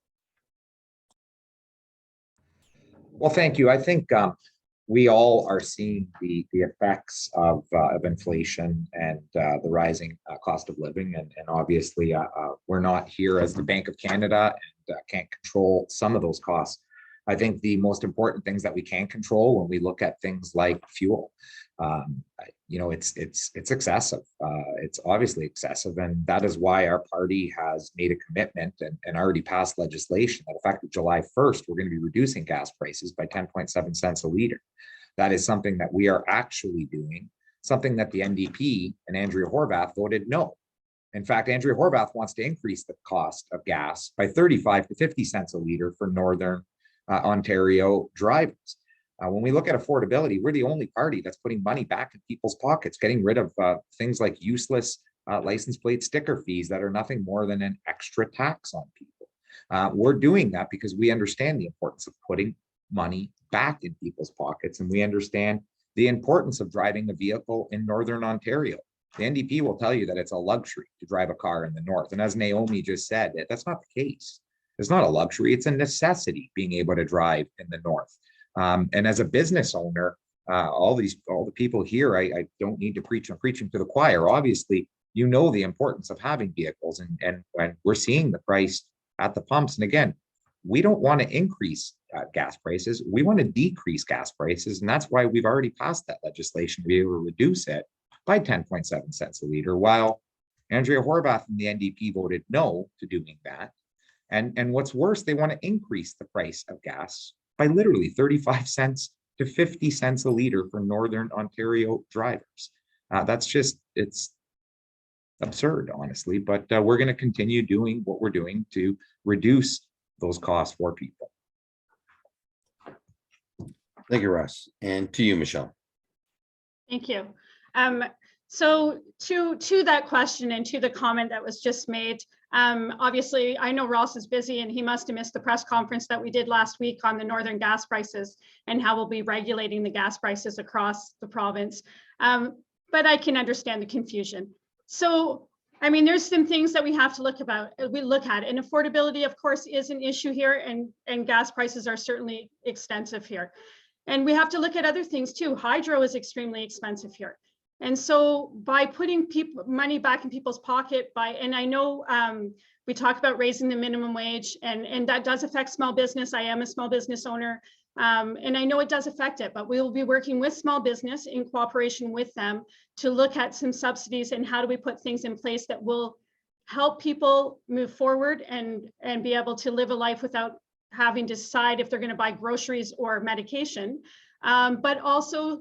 Well, thank you. I think we all are seeing the effects of inflation and the rising cost of living. And obviously, we're not here as the Bank of Canada and can't control some of those costs. I think the most important things that we can control when we look at things like fuel, you know, it's excessive. It's obviously excessive. And that is why our party has made a commitment and already passed legislation that effective July 1st, we're going to be reducing gas prices by 10.7 cents a liter. That is something that we are actually doing, something that the NDP and Andrea Horwath voted no. In fact, Andrea Horwath wants to increase the cost of gas by 35 to 50 cents a liter for Northern Ontario drivers. When we look at affordability, we're the only party that's putting money back in people's pockets, getting rid of things like useless license plate sticker fees that are nothing more than an extra tax on people. We're doing that because we understand the importance of putting money back in people's pockets, and we understand the importance of driving a vehicle in Northern Ontario. The NDP will tell you that it's a luxury to drive a car in the north, and as Naomi just said, that's not the case. It's not a luxury, it's a necessity being able to drive in the north. And as a business owner, all the people here, I don't need to preach, I'm preaching to the choir. Obviously, you know the importance of having vehicles, and when we're seeing the price at the pumps. And again, we don't want to increase gas prices, we want to decrease gas prices. And that's why we've already passed that legislation to be able to reduce it by 10.7 cents a liter, while Andrea Horwath and the NDP voted no to doing that. And what's worse, they want to increase the price of gas by literally 35 cents to 50 cents a liter for Northern Ontario drivers. That's just, it's absurd, honestly, but we're going to continue doing what we're doing to reduce those costs for people. Thank you, Russ. And to you, Michelle. Thank you. So to that question and to the comment that was just made, obviously, I know Ross is busy and he must have missed the press conference that we did last week on the northern gas prices and how we'll be regulating the gas prices across the province. But I can understand the confusion. So, I mean, there's some things that we have to look at, and affordability, of course, is an issue here, and gas prices are certainly extensive here. And we have to look at other things too. Hydro is extremely expensive here. And so by putting money back in people's pocket, and I know we talked about raising the minimum wage, and that does affect small business. I am a small business owner, and I know it does affect it, but we will be working with small business in cooperation with them to look at some subsidies and how do we put things in place that will help people move forward and be able to live a life without having to decide if they're going to buy groceries or medication, but also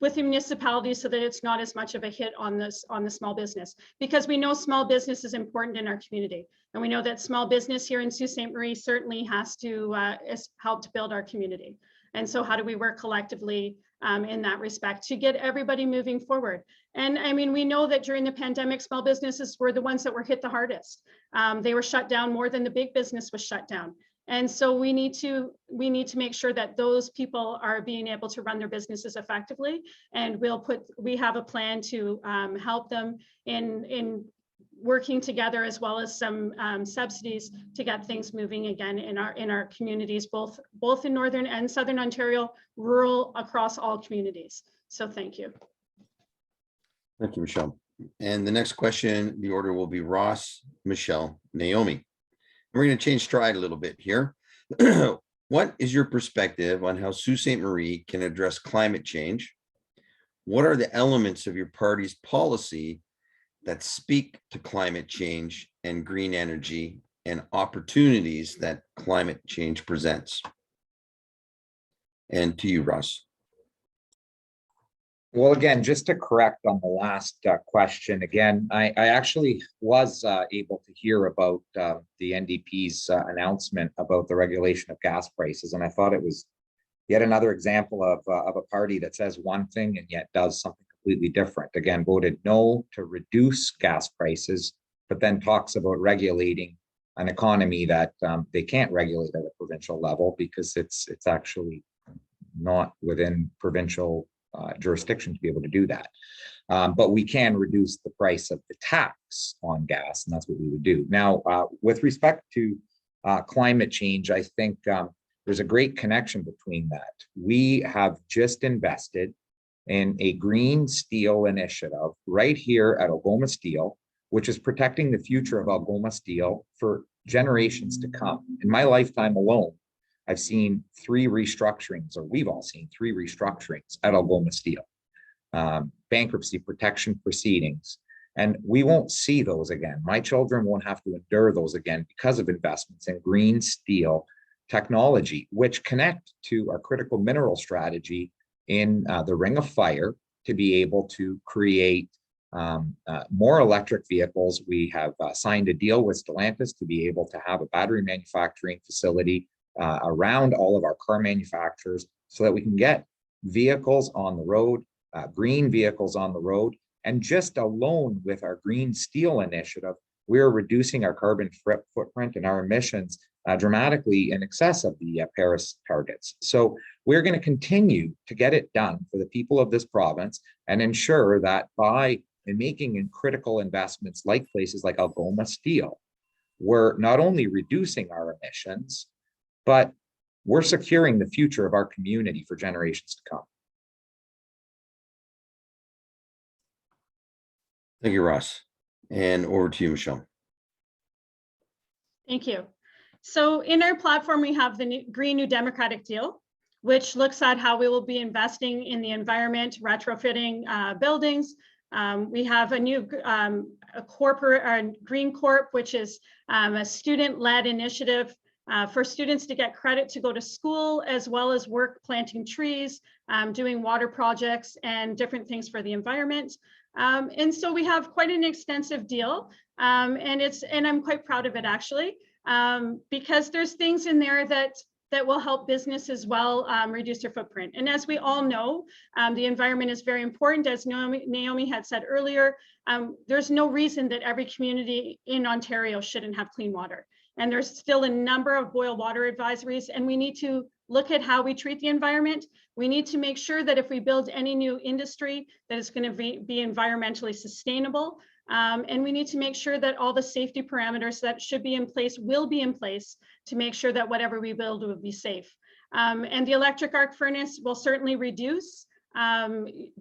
with the municipalities so that it's not as much of a hit on the small business, because we know small business is important in our community. And we know that small business here in Sault Ste. Marie certainly has to help to build our community. And so how do we work collectively in that respect to get everybody moving forward? And I mean, we know that during the pandemic, small businesses were the ones that were hit the hardest. They were shut down more than the big business was shut down. And so we need to make sure that those people are being able to run their businesses effectively. And we have a plan to help them in working together, as well as some subsidies to get things moving again in our communities, both in Northern and Southern Ontario, rural, across all communities. So thank you. Thank you, Michelle. And the next question, the order will be Ross, Michelle, Naomi. We're going to change stride a little bit here. What is your perspective on how Sault Ste. Marie can address climate change? What are the elements of your party's policy that speak to climate change and green energy and opportunities that climate change presents? And to you, Russ. Well, again, just to correct on the last question, again, I actually was able to hear about the NDP's announcement about the regulation of gas prices, and I thought it was yet another example of a party that says one thing and yet does something completely different. Again, voted no to reduce gas prices, but then talks about regulating an economy that they can't regulate at a provincial level because it's actually not within provincial jurisdiction to be able to do that. But we can reduce the price of the tax on gas, and that's what we would do. Now, with respect to climate change, I think there's a great connection between that. We have just invested in a green steel initiative right here at Algoma Steel, which is protecting the future of Algoma Steel for generations to come. In my lifetime alone, I've seen 3 restructurings, or we've all seen 3 restructurings at Algoma Steel, bankruptcy protection proceedings, and we won't see those again. My children won't have to endure those again because of investments in green steel technology, which connect to our critical mineral strategy in the Ring of Fire to be able to create more electric vehicles. We have signed a deal with Stellantis to be able to have a battery manufacturing facility around all of our car manufacturers so that we can get vehicles on the road, green vehicles on the road. And just alone with our green steel initiative, we're reducing our carbon footprint and our emissions dramatically in excess of the Paris targets. So we're going to continue to get it done for the people of this province and ensure that by making in critical investments like places like Algoma Steel, we're not only reducing our emissions, but we're securing the future of our community for generations to come. Thank you, Ross. And over to you, Michelle. Thank you. So in our platform, we have the Green New Democratic Deal, which looks at how we will be investing in the environment, retrofitting buildings. We have a new Green Corp, which is a student-led initiative for students to get credit to go to school, as well as work planting trees, doing water projects and different things for the environment. And so we have quite an extensive deal, and I'm quite proud of it actually, because there's things in there that will help business as well reduce their footprint. And as we all know, the environment is very important. As Naomi had said earlier, there's no reason that every community in Ontario shouldn't have clean water. And there's still a number of boil water advisories, and we need to look at how we treat the environment. We need to make sure that if we build any new industry, that it's going to be environmentally sustainable. And we need to make sure that all the safety parameters that should be in place will be in place to make sure that whatever we build will be safe. And the electric arc furnace will certainly reduce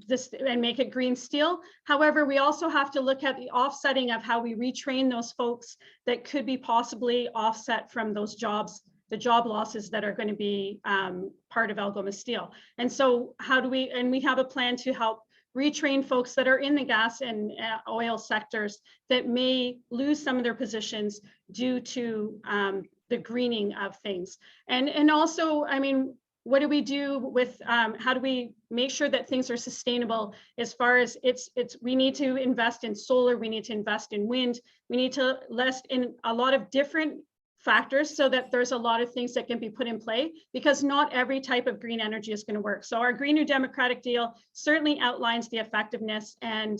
this and make it green steel. However, we also have to look at the offsetting of how we retrain those folks that could be possibly offset from those jobs, the job losses that are going to be part of Algoma Steel. And so how do we, and we have a plan to help retrain folks that are in the gas and oil sectors that may lose some of their positions due to the greening of things. And also, I mean, what do we do with, how do we make sure that things are sustainable as far as we need to invest in solar, we need to invest in wind, we need to invest in a lot of different factors so that there's a lot of things that can be put in play, because not every type of green energy is going to work. So our Green New Democratic Deal certainly outlines the effectiveness and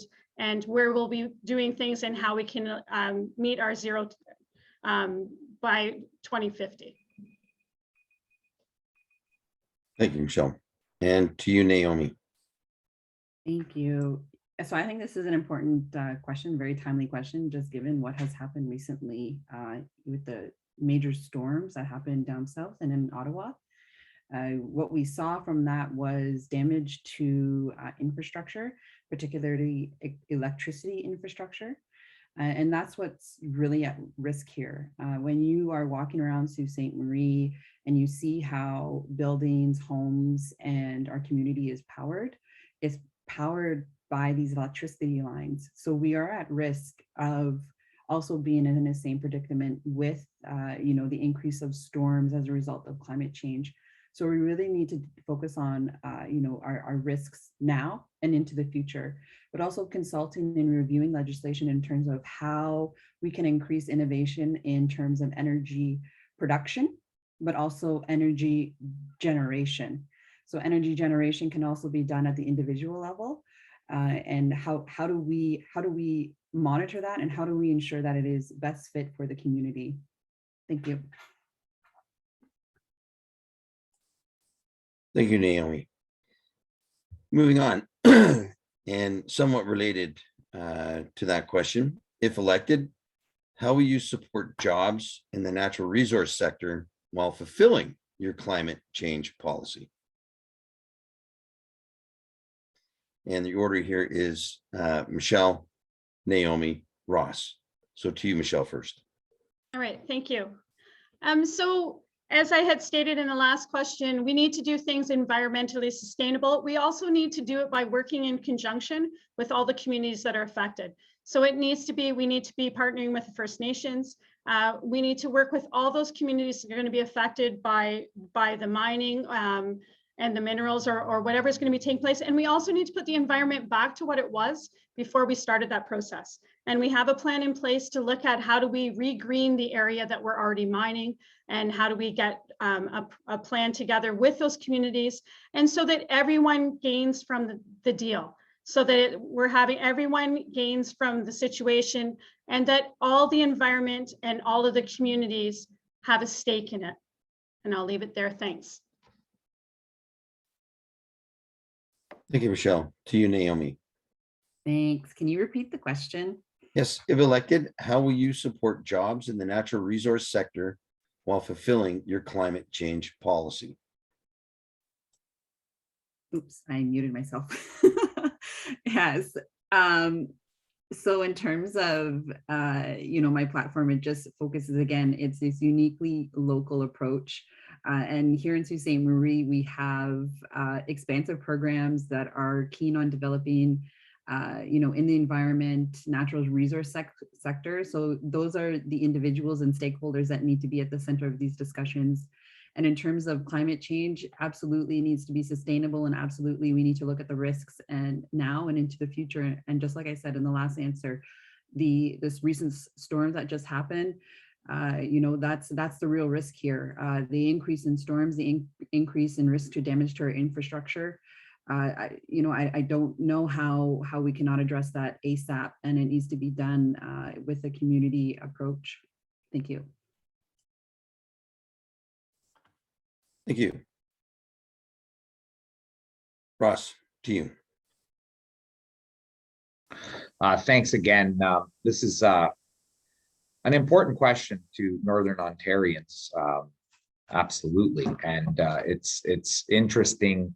where we'll be doing things and how we can meet our zero by 2050. Thank you, Michelle. And to you, Naomi. Thank you. So I think this is an important question, very timely question, just given what has happened recently with the major storms that happened down south and in Ottawa. What we saw from that was damage to infrastructure, particularly electricity infrastructure. And that's what's really at risk here. When you are walking around Sault Ste. Marie and you see how buildings, homes, and our community is powered, it's powered by these electricity lines. So we are at risk of also being in the same predicament with the increase of storms as a result of climate change. So we really need to focus on our risks now and into the future, but also consulting and reviewing legislation in terms of how we can increase innovation in terms of energy production, but also energy generation. So energy generation can also be done at the individual level. And how do we monitor that, and how do we ensure that it is best fit for the community? Thank you. Thank you, Naomi. Moving on, and somewhat related to that question, if elected, how will you support jobs in the natural resource sector while fulfilling your climate change policy? And the order here is Michelle, Naomi, Ross. So to you, Michelle, first. All right, thank you. So as I had stated in the last question, we need to do things environmentally sustainable. We also need to do it by working in conjunction with all the communities that are affected. So we need to be partnering with the First Nations. We need to work with all those communities that are going to be affected by the mining and the minerals or whatever is going to be taking place. And we also need to put the environment back to what it was before we started that process. And we have a plan in place to look at how do we regreen the area that we're already mining, and how do we get a plan together with those communities, and so that everyone gains from the deal, so that everyone gains from the situation, and that all the environment and all of the communities have a stake in it. And I'll leave it there. Thanks. Thank you, Michelle. To you, Naomi. Thanks. Can you repeat the question? Yes, if elected, how will you support jobs in the natural resource sector while fulfilling your climate change policy? Oops, I muted myself. Yes. So in terms of, my platform, it just focuses, again, it's this uniquely local approach. And here in Sault Ste. Marie, we have expansive programs that are keen on developing, in the environment, natural resource sector. So those are the individuals and stakeholders that need to be at the center of these discussions. And in terms of climate change, absolutely needs to be sustainable, and absolutely we need to look at the risks and now and into the future. And just like I said in the last answer, this recent storm that just happened, that's the real risk here. The increase in storms, the increase in risk to damage to our infrastructure. I don't know how we cannot address that ASAP, and it needs to be done with a community approach. Thank you. Thank you. Ross, to you. Thanks again. This is an important question to Northern Ontarians. Absolutely. And it's interesting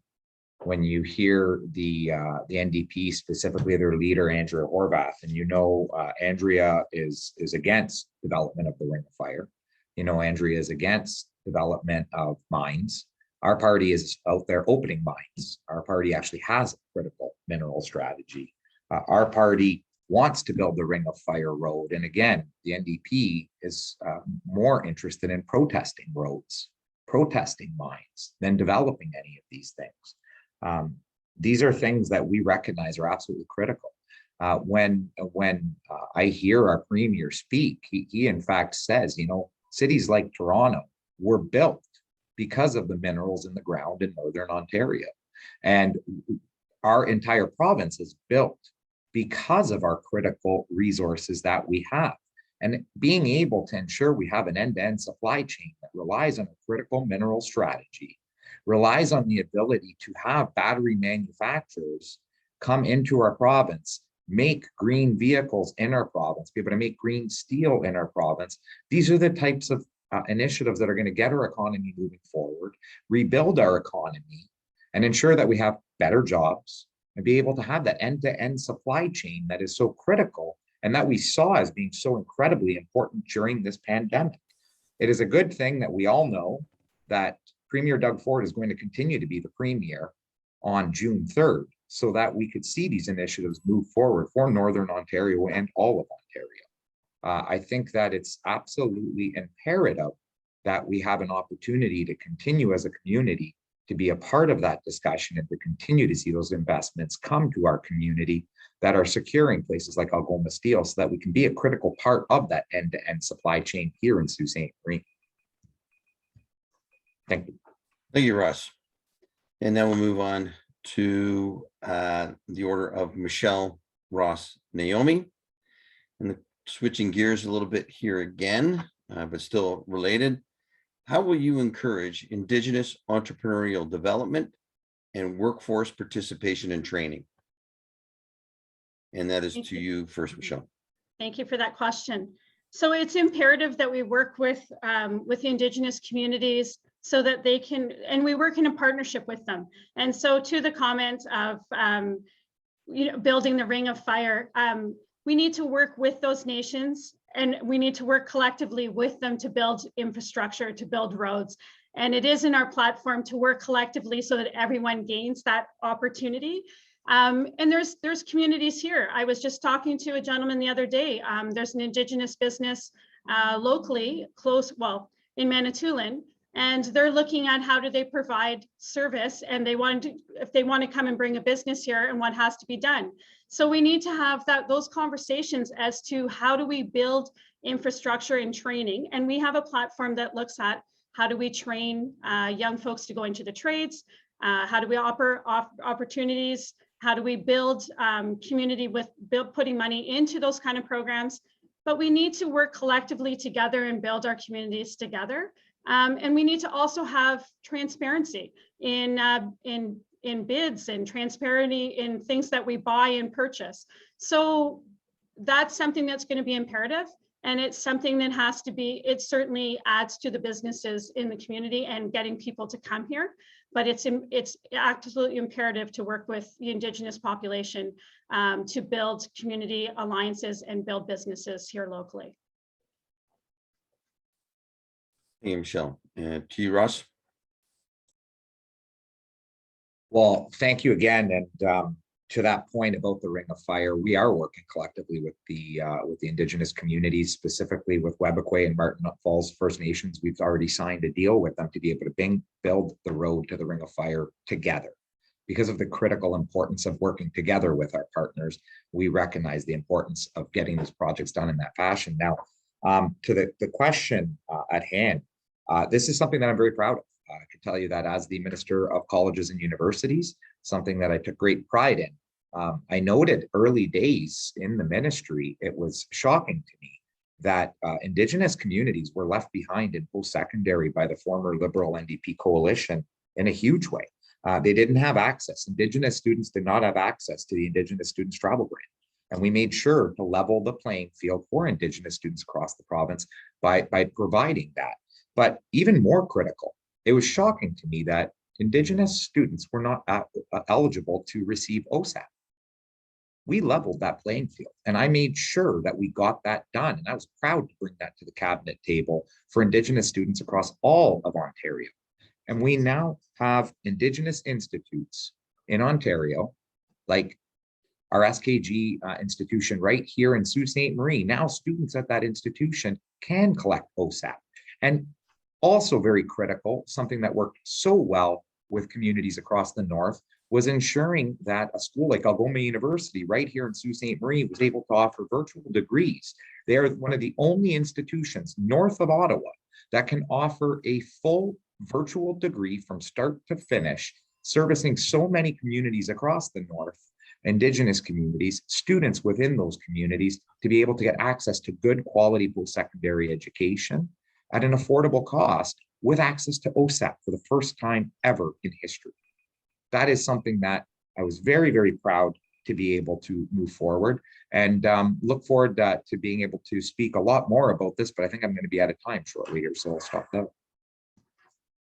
when you hear the NDP, specifically their leader, Andrea Horvath, and Andrea is against development of the Ring of Fire. Andrea is against development of mines. Our party is out there opening mines. Our party actually has a critical mineral strategy. Our party wants to build the Ring of Fire road. And again, the NDP is more interested in protesting roads, protesting mines, than developing any of these things. These are things that we recognize are absolutely critical. When I hear our premier speak, he in fact says, cities like Toronto were built because of the minerals in the ground in Northern Ontario. And our entire province is built because of our critical resources that we have. And being able to ensure we have an end-to-end supply chain that relies on a critical mineral strategy, relies on the ability to have battery manufacturers come into our province, make green vehicles in our province, be able to make green steel in our province. These are the types of initiatives that are going to get our economy moving forward, rebuild our economy, and ensure that we have better jobs and be able to have that end-to-end supply chain that is so critical and that we saw as being so incredibly important during this pandemic. It is a good thing that we all know that Premier Doug Ford is going to continue to be the Premier on June 3rd, so that we could see these initiatives move forward for Northern Ontario and all of Ontario. I think that it's absolutely imperative that we have an opportunity to continue as a community to be a part of that discussion and to continue to see those investments come to our community that are securing places like Algoma Steel so that we can be a critical part of that end-to-end supply chain here in Sault Ste. Marie. Thank you. Thank you, Russ. And then we'll move on to the order of Michelle, Ross, Naomi. And switching gears a little bit here again, but still related. How will you encourage Indigenous entrepreneurial development and workforce participation and training? And that is to you first, Michelle. Thank you for that question. So it's imperative that we work with the Indigenous communities so that they can, and we work in a partnership with them. And so to the comment of building the ring of fire, we need to work with those nations, and we need to work collectively with them to build infrastructure, to build roads. And it is in our platform to work collectively so that everyone gains that opportunity. And there's communities here. I was just talking to a gentleman the other day. There's an Indigenous business locally, in Manitoulin, and they're looking at how do they provide service, and if they want to come and bring a business here and what has to be done. So we need to have those conversations as to how do we build infrastructure and training. And we have a platform that looks at how do we train young folks to go into the trades, how do we offer opportunities, how do we build community with putting money into those kind of programs. But we need to work collectively together and build our communities together. And we need to also have transparency in bids and transparency in things that we buy and purchase. So that's something that's going to be imperative. And it's something that has to be, it certainly adds to the businesses in the community and getting people to come here. But it's absolutely imperative to work with the Indigenous population to build community alliances and build businesses here locally. Thank you, Michelle. And to you, Ross. Well, thank you again. And to that point about the Ring of Fire, we are working collectively with the Indigenous communities, specifically with Webequie and Martin Falls First Nations. We've already signed a deal with them to be able to build the road to the Ring of Fire together. Because of the critical importance of working together with our partners, we recognize the importance of getting these projects done in that fashion. Now, to the question at hand, this is something that I'm very proud of. I can tell you that as the Minister of Colleges and Universities, something that I took great pride in. I noted early days in the ministry, it was shocking to me that Indigenous communities were left behind in post-secondary by the former Liberal NDP coalition in a huge way. They didn't have access. Indigenous students did not have access to the Indigenous Students Travel Grant. And we made sure to level the playing field for Indigenous students across the province by providing that. But even more critical, it was shocking to me that Indigenous students were not eligible to receive OSAP. We leveled that playing field, and I made sure that we got that done. And I was proud to bring that to the cabinet table for Indigenous students across all of Ontario. And we now have Indigenous institutes in Ontario, like our SKG institution right here in Sault Ste. Marie. Now students at that institution can collect OSAP. And also very critical, something that worked so well with communities across the north, was ensuring that a school like Algoma University right here in Sault Ste. Marie was able to offer virtual degrees. They are one of the only institutions north of Ottawa that can offer a full virtual degree from start to finish, servicing so many communities across the north, Indigenous communities, students within those communities, to be able to get access to good quality post-secondary education at an affordable cost with access to OSAP for the first time ever in history. That is something that I was very, very proud to be able to move forward. And look forward to being able to speak a lot more about this, but I think I'm going to be out of time shortly here, so I'll stop there.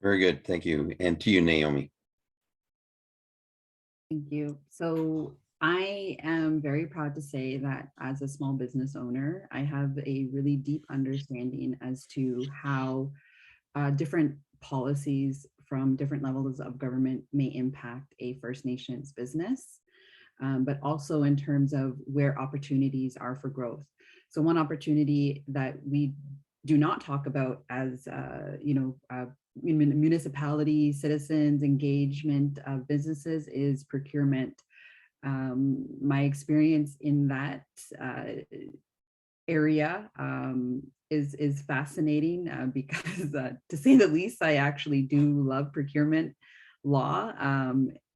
Very good. Thank you. And to you, Naomi. Thank you. So I am very proud to say that as a small business owner, I have a really deep understanding as to how different policies from different levels of government may impact a First Nations business, but also in terms of where opportunities are for growth. So one opportunity that we do not talk about as municipality, citizens, engagement of businesses is procurement. My experience in that area is fascinating because to say the least, I actually do love procurement law.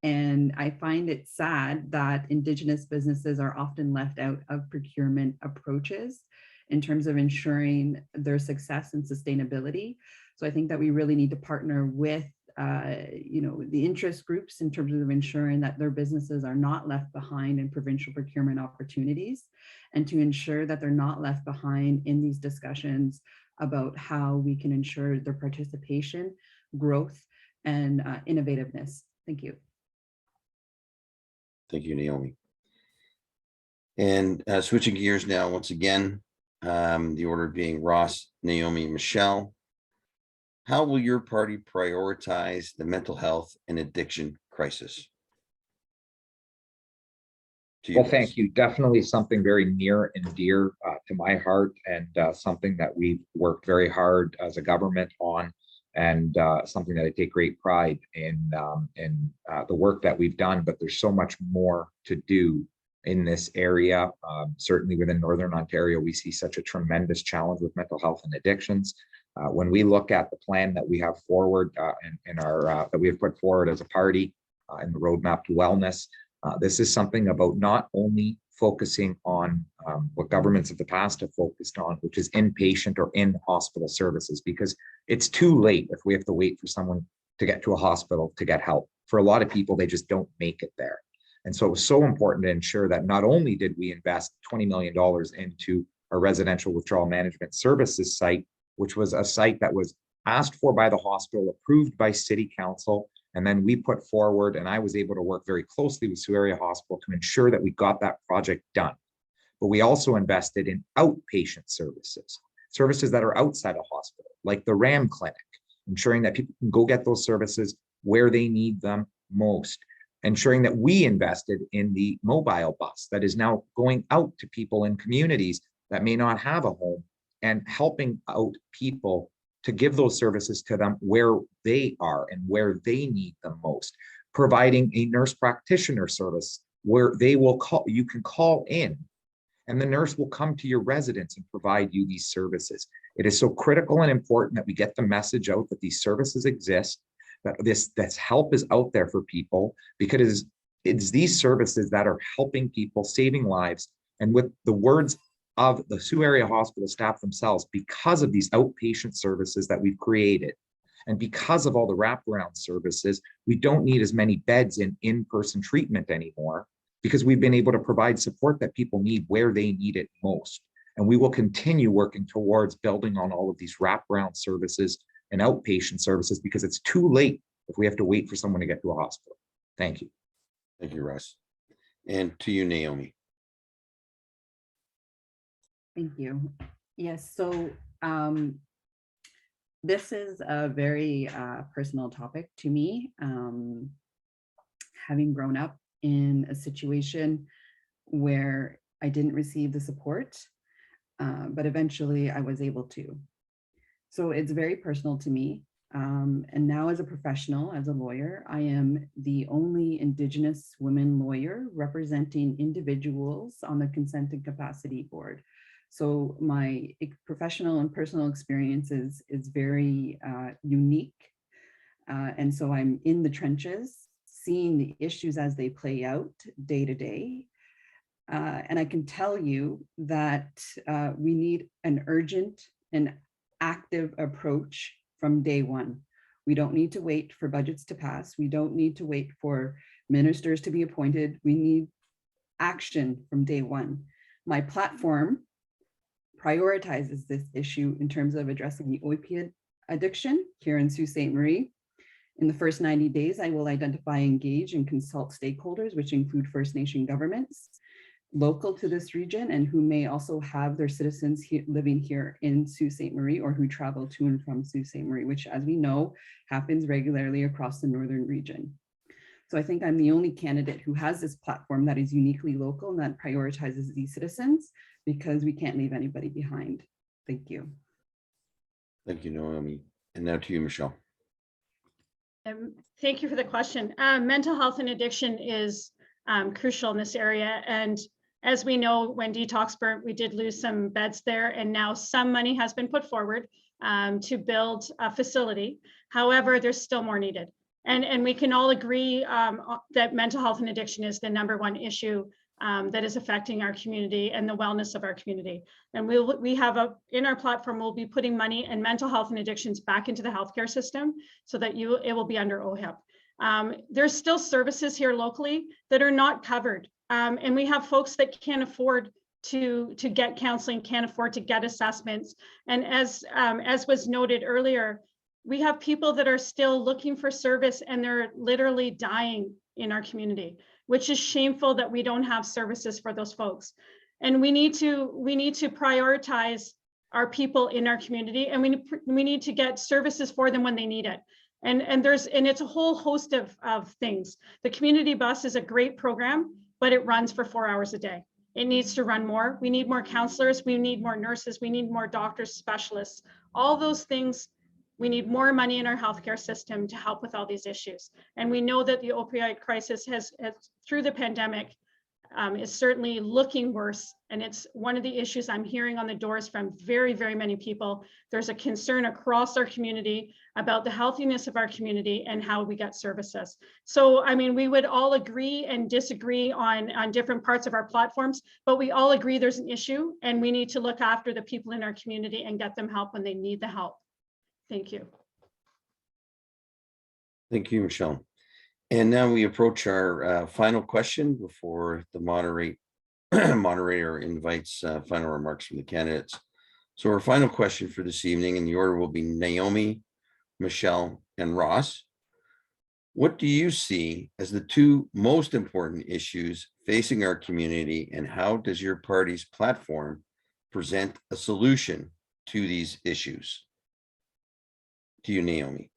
And I find it sad that Indigenous businesses are often left out of procurement approaches in terms of ensuring their success and sustainability. So I think that we really need to partner with the interest groups in terms of ensuring that their businesses are not left behind in provincial procurement opportunities, and to ensure that they're not left behind in these discussions about how we can ensure their participation, growth, and innovativeness. Thank you. Thank you, Naomi. And switching gears now, once again, the order being Ross, Naomi, Michelle. How will your party prioritize the mental health and addiction crisis? Well, thank you. Definitely something very near and dear to my heart, and something that we've worked very hard as a government on, and something that I take great pride in the work that we've done. But there's so much more to do in this area. Certainly within Northern Ontario, we see such a tremendous challenge with mental health and addictions. When we look at the plan that we have forward in our that we have put forward as a party in the roadmap to wellness, this is something about not only focusing on what governments of the past have focused on, which is inpatient or in-hospital services, because it's too late if we have to wait for someone to get to a hospital to get help. For a lot of people, they just don't make it there. And so it was so important to ensure that not only did we invest $20 million into a residential withdrawal management services site, which was a site that was asked for by the hospital, approved by City Council, and then we put forward, and I was able to work very closely with Sault Area Hospital to ensure that we got that project done. But we also invested in outpatient services that are outside a hospital, like the RAM clinic, ensuring that people can go get those services where they need them most, ensuring that we invested in the mobile bus that is now going out to people in communities that may not have a home, and helping out people to give those services to them where they are and where they need them most, providing a nurse practitioner service where they will call, you can call in and the nurse will come to your residence and provide you these services. It is so critical and important that we get the message out that these services exist, that this help is out there for people, because it's these services that are helping people, saving lives. And with the words of the Sault Area Hospital staff themselves, because of these outpatient services that we've created, and because of all the wraparound services, we don't need as many beds in in-person treatment anymore, because we've been able to provide support that people need where they need it most. And we will continue working towards building on all of these wraparound services and outpatient services, because it's too late if we have to wait for someone to get to a hospital. Thank you. Thank you, Russ. And to you, Naomi. Thank you. Yes, so this is a very personal topic to me. Having grown up in a situation where I didn't receive the support, but eventually I was able to. So it's very personal to me. And now as a professional, as a lawyer, I am the only Indigenous women lawyer representing individuals on the Consent and Capacity Board. So my professional and personal experience is very unique. And so I'm in the trenches, seeing the issues as they play out day to day. And I can tell you that we need an urgent and active approach from day one. We don't need to wait for budgets to pass. We don't need to wait for ministers to be appointed. We need action from day one. My platform prioritizes this issue in terms of addressing the opiate addiction here in Sault Ste. Marie. In the first 90 days, I will identify, engage, and consult stakeholders, which include First Nation governments local to this region and who may also have their citizens living here in Sault Ste. Marie or who travel to and from Sault Ste. Marie, which, as we know, happens regularly across the northern region. So I think I'm the only candidate who has this platform that is uniquely local and that prioritizes these citizens, because we can't leave anybody behind. Thank you. Thank you, Naomi. And now to you, Michelle. Thank you for the question. Mental health and addiction is crucial in this area. And as we know, when detox burnt, we did lose some beds there, and now some money has been put forward to build a facility. However, there's still more needed. And we can all agree that mental health and addiction is the #1 issue that is affecting our community and the wellness of our community. And we have in our platform, we'll be putting money and mental health and addictions back into the healthcare system so that it will be under OHIP. There's still services here locally that are not covered. And we have folks that can't afford to get counseling, can't afford to get assessments. And as was noted earlier, we have people that are still looking for service and they're literally dying in our community, which is shameful that we don't have services for those folks. And we need to prioritize our people in our community, and we need to get services for them when they need it. And it's a whole host of things. The community bus is a great program, but it runs for 4 hours a day. It needs to run more. We need more counselors. We need more nurses. We need more doctors, specialists, all those things. We need more money in our healthcare system to help with all these issues. And we know that the opioid crisis has through the pandemic, is certainly looking worse. And it's one of the issues I'm hearing on the doors from very, very many people. There's a concern across our community about the healthiness of our community and how we get services. So, I mean, we would all agree and disagree on different parts of our platforms, but we all agree there's an issue and we need to look after the people in our community and get them help when they need the help. Thank you. Thank you, Michelle. And now we approach our final question before the moderator invites final remarks from the candidates. So our final question for this evening, and the order will be Naomi, Michelle, and Ross. What do you see as the 2 most important issues facing our community, and how does your party's platform present a solution to these issues? To you, Naomi.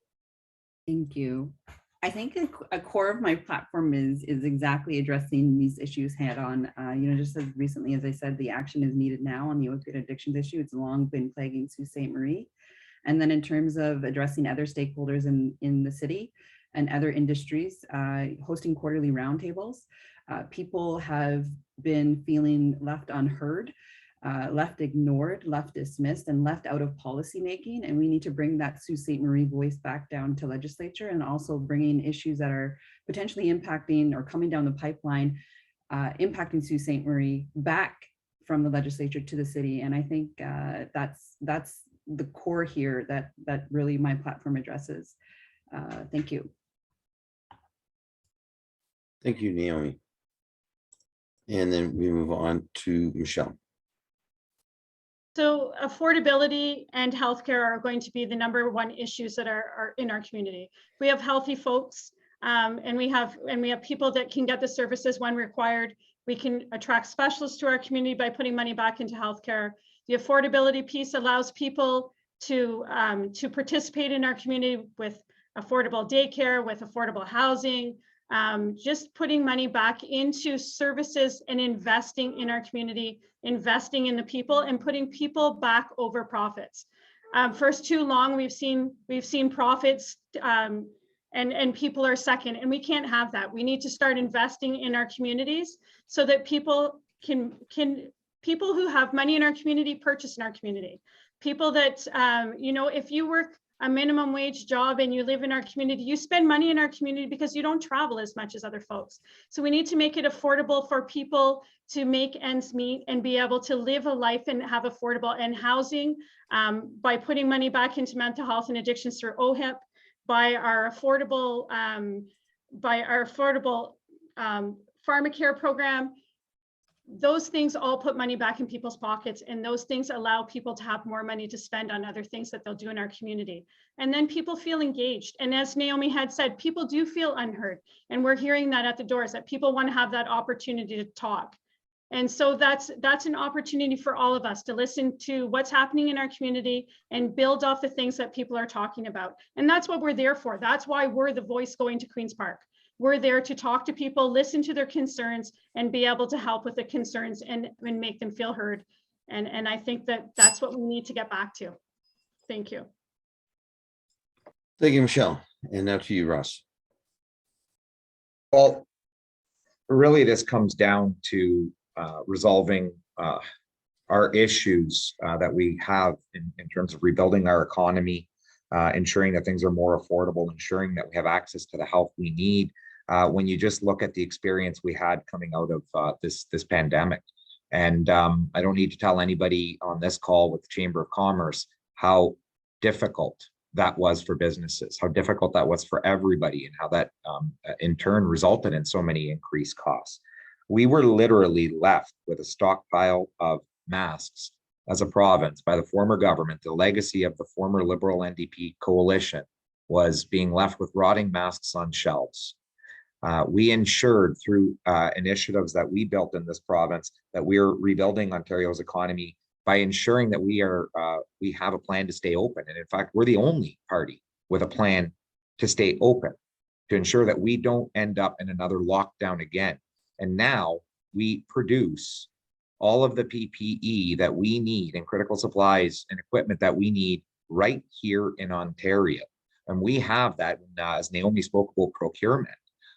Thank you. I think a core of my platform is exactly addressing these issues head on. Just as recently as I said, the action is needed now on the opioid addictions issue. It's long been plaguing Sault Ste. Marie. And then in terms of addressing other stakeholders in the city and other industries, hosting quarterly roundtables, people have been feeling left unheard, left ignored, left dismissed, and left out of policy making. And we need to bring that Sault Ste. Marie voice back down to legislature, and also bringing issues that are potentially impacting or coming down the pipeline, impacting Sault Ste. Marie back from the legislature to the city. And I think that's the core here that really my platform addresses. Thank you. Thank you, Naomi. And then we move on to Michelle. So affordability and healthcare are going to be the #1 issues that are in our community. We have healthy folks, and we have people that can get the services when required. We can attract specialists to our community by putting money back into healthcare. The affordability piece allows people to participate in our community with affordable daycare, with affordable housing, just putting money back into services and investing in our community, investing in the people, and putting people back over profits. For too long, we've seen profits and people are second, and we can't have that. We need to start investing in our communities so that people who have money in our community purchase in our community. People that, if you work a minimum wage job and you live in our community, you spend money in our community because you don't travel as much as other folks. So we need to make it affordable for people to make ends meet and be able to live a life and have affordable and housing, by putting money back into mental health and addictions through OHIP, by our affordable pharmacare program, those things all put money back in people's pockets, and those things allow people to have more money to spend on other things that they'll do in our community. And then people feel engaged. And as Naomi had said, people do feel unheard. And we're hearing that at the doors, that people want to have that opportunity to talk. And so that's an opportunity for all of us to listen to what's happening in our community and build off the things that people are talking about. And that's what we're there for. That's why we're the voice going to Queen's Park. We're there to talk to people, listen to their concerns, and be able to help with the concerns and make them feel heard. And I think that that's what we need to get back to. Thank you. Thank you, Michelle. And now to you, Ross. Well, really, this comes down to resolving our issues that we have in terms of rebuilding our economy, ensuring that things are more affordable, ensuring that we have access to the health we need. When you just look at the experience we had coming out of this pandemic. And I don't need to tell anybody on this call with the Chamber of Commerce how difficult that was for businesses, how difficult that was for everybody, and how that in turn resulted in so many increased costs. We were literally left with a stockpile of masks as a province by the former government. The legacy of the former Liberal NDP coalition was being left with rotting masks on shelves. We ensured through initiatives that we built in this province that we are rebuilding Ontario's economy by ensuring that we have a plan to stay open. And in fact, we're the only party with a plan to stay open, to ensure that we don't end up in another lockdown again. And now we produce all of the PPE that we need and critical supplies and equipment that we need right here in Ontario. And we have that, as Naomi spoke about procurement.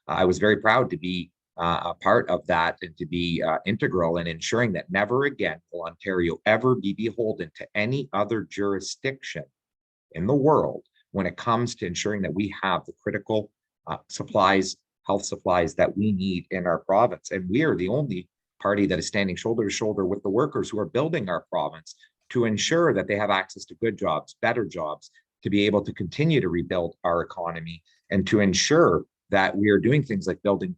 I was very proud to be a part of that and to be integral in ensuring that never again will Ontario ever be beholden to any other jurisdiction in the world when it comes to ensuring that we have the critical supplies, health supplies that we need in our province. And we are the only party that is standing shoulder to shoulder with the workers who are building our province to ensure that they have access to good jobs, better jobs, to be able to continue to rebuild our economy, and to ensure that we are doing things like building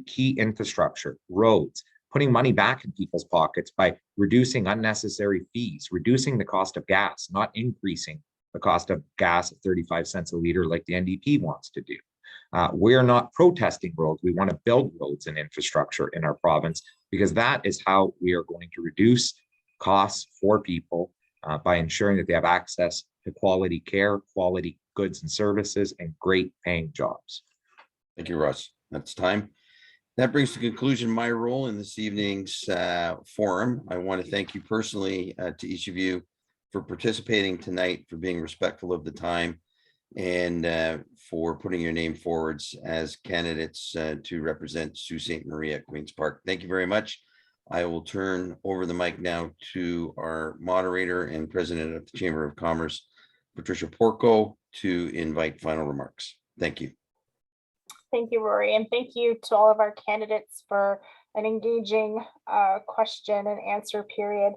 key infrastructure, roads, putting money back in people's pockets by reducing unnecessary fees, reducing the cost of gas, not increasing the cost of gas at 35 cents a liter like the NDP wants to do. We're not protesting roads. We want to build roads and infrastructure in our province, because that is how we are going to reduce costs for people by ensuring that they have access to quality care, quality goods and services, and great paying jobs. Thank you, Russ. That's time. That brings to conclusion my role in this evening's forum. I want to thank you personally to each of you for participating tonight, for being respectful of the time, and for putting your name forwards as candidates to represent Sault Ste. Marie at Queen's Park. Thank you very much. I will turn over the mic now to our moderator and president of the Chamber of Commerce, Patricia Porco, to invite final remarks. Thank you. Thank you, Rory, and thank you to all of our candidates for an engaging question and answer period.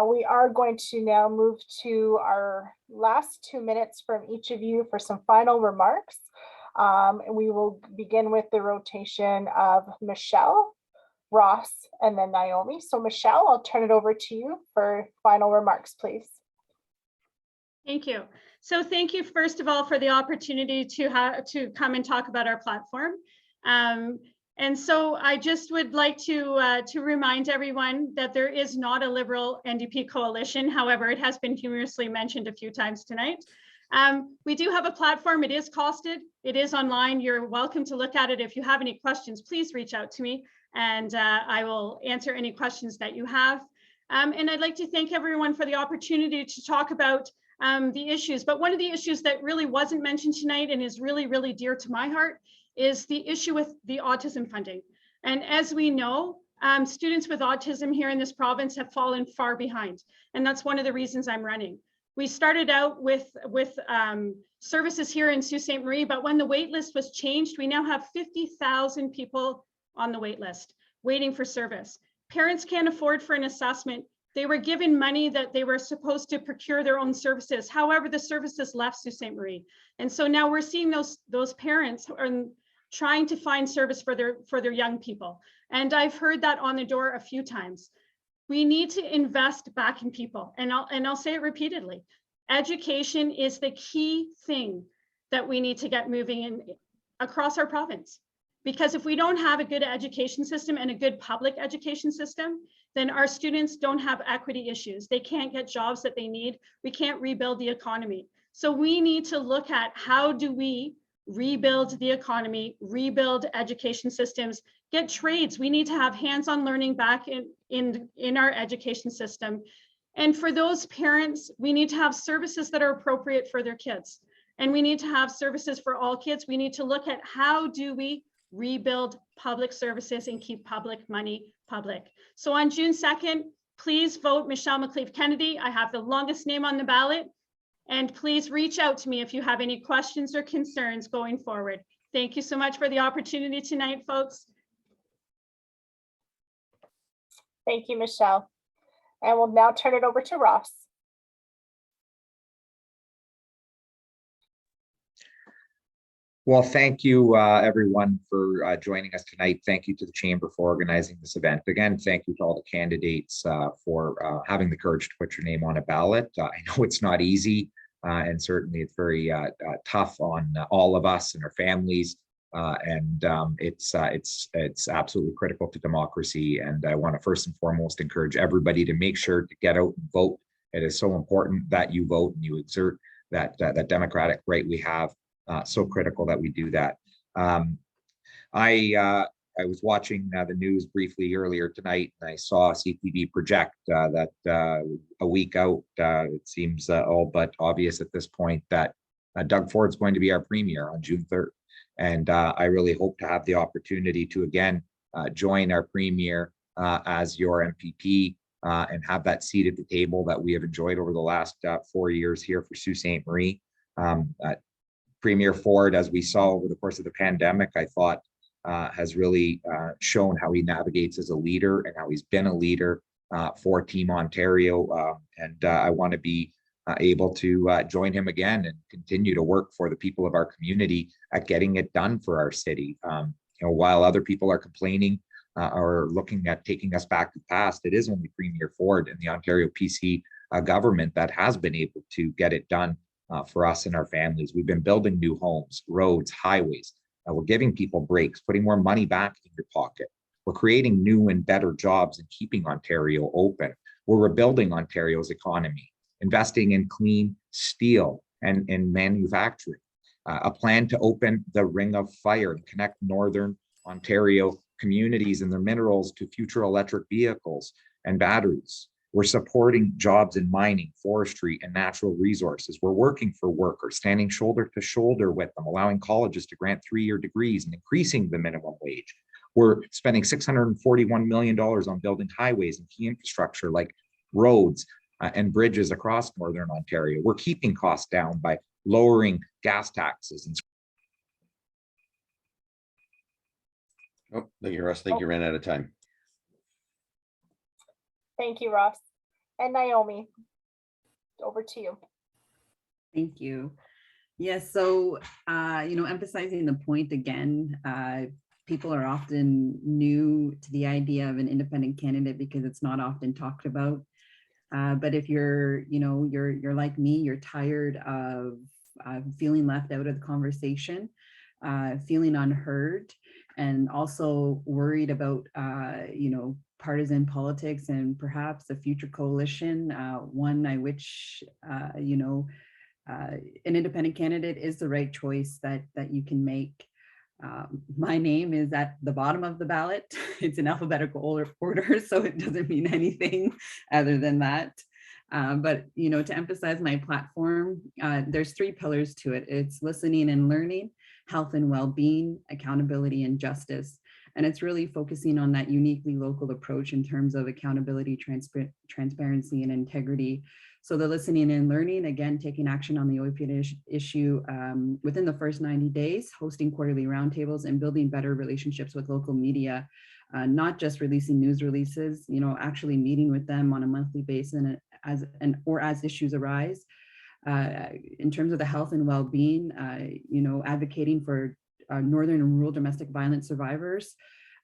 We are going to now move to our last 2 minutes from each of you for some final remarks. And we will begin with the rotation of Michelle, Ross, and then Naomi. So Michelle, I'll turn it over to you for final remarks, please. Thank you. So thank you, first of all, for the opportunity to come and talk about our platform. And so I just would like to remind everyone that there is not a Liberal NDP coalition. However, it has been humorously mentioned a few times tonight. We do have a platform. It is costed. It is online. You're welcome to look at it. If you have any questions, please reach out to me, and I will answer any questions that you have. And I'd like to thank everyone for the opportunity to talk about the issues. But one of the issues that really wasn't mentioned tonight and is really, really dear to my heart is the issue with the autism funding. And as we know, students with autism here in this province have fallen far behind. And that's one of the reasons I'm running. We started out with services here in Sault Ste. Marie, but when the wait list was changed, we now have 50,000 people on the wait list waiting for service. Parents can't afford for an assessment. They were given money that they were supposed to procure their own services. However, the services left Sault Ste. Marie. And so now we're seeing those parents trying to find service for their young people. And I've heard that on the door a few times. We need to invest back in people. And I'll say it repeatedly. Education is the key thing that we need to get moving in across our province. Because if we don't have a good education system and a good public education system, then our students don't have equity issues. They can't get jobs that they need. We can't rebuild the economy. So we need to look at how do we rebuild the economy, rebuild education systems, get trades. We need to have hands-on learning back in our education system. And for those parents, we need to have services that are appropriate for their kids. And we need to have services for all kids. We need to look at how do we rebuild public services and keep public money public. So on June 2nd, please vote Michelle Mcclee Kennedy. I have the longest name on the ballot. And please reach out to me if you have any questions or concerns going forward. Thank you so much for the opportunity tonight, folks. Thank you, Michelle. And we'll now turn it over to Ross. Well, thank you, everyone, for joining us tonight. Thank you to the Chamber for organizing this event. Again, thank you to all the candidates for having the courage to put your name on a ballot. I know it's not easy, and certainly it's very tough on all of us and our families. It's absolutely critical to democracy. And I want to first and foremost encourage everybody to make sure to get out and vote. It is so important that you vote and you exert that democratic right we have. So critical that we do that. I was watching the news briefly earlier tonight, and I saw CTV project that a week out, it seems all but obvious at this point that Doug Ford's going to be our premier on June 3rd. And I really hope to have the opportunity to again join our premier as your MPP and have that seat at the table that we have enjoyed over the last 4 years here for Sault Ste. Marie. Premier Ford, as we saw over the course of the pandemic, I thought has really shown how he navigates as a leader and how he's been a leader for Team Ontario. And I want to be able to join him again and continue to work for the people of our community at getting it done for our city. While other people are complaining or looking at taking us back to the past, it is only Premier Ford and the Ontario PC government that has been able to get it done for us and our families. We've been building new homes, roads, highways. We're giving people breaks, putting more money back in your pocket. We're creating new and better jobs and keeping Ontario open. We're rebuilding Ontario's economy, investing in clean steel and manufacturing. A plan to open the Ring of Fire and connect Northern Ontario communities and their minerals to future electric vehicles and batteries. We're supporting jobs in mining, forestry, and natural resources. We're working for workers, standing shoulder to shoulder with them, allowing colleges to grant 3-year degrees and increasing the minimum wage. We're spending $641 million on building highways and key infrastructure like roads and bridges across Northern Ontario. We're keeping costs down by lowering gas taxes. Oh, thank you, Russ. I think you ran out of time. Thank you, Ross. And Naomi, over to you. Thank you. Yes, so, emphasizing the point again, people are often new to the idea of an independent candidate because it's not often talked about. But if you're like me, you're tired of feeling left out of the conversation, feeling unheard, and also worried about, partisan politics and perhaps a future coalition, one I which, an independent candidate is the right choice that you can make. My name is at the bottom of the ballot. It's in alphabetical order, so it doesn't mean anything other than that. But, to emphasize my platform, there's 3 pillars to it. It's listening and learning, health and well-being, accountability and justice. And it's really focusing on that uniquely local approach in terms of accountability, transparency, and integrity. So the listening and learning, again, taking action on the opioid issue within the first 90 days, hosting quarterly roundtables and building better relationships with local media, not just releasing news releases, actually meeting with them on a monthly basis or as issues arise. In terms of the health and well-being, advocating for northern and rural domestic violence survivors,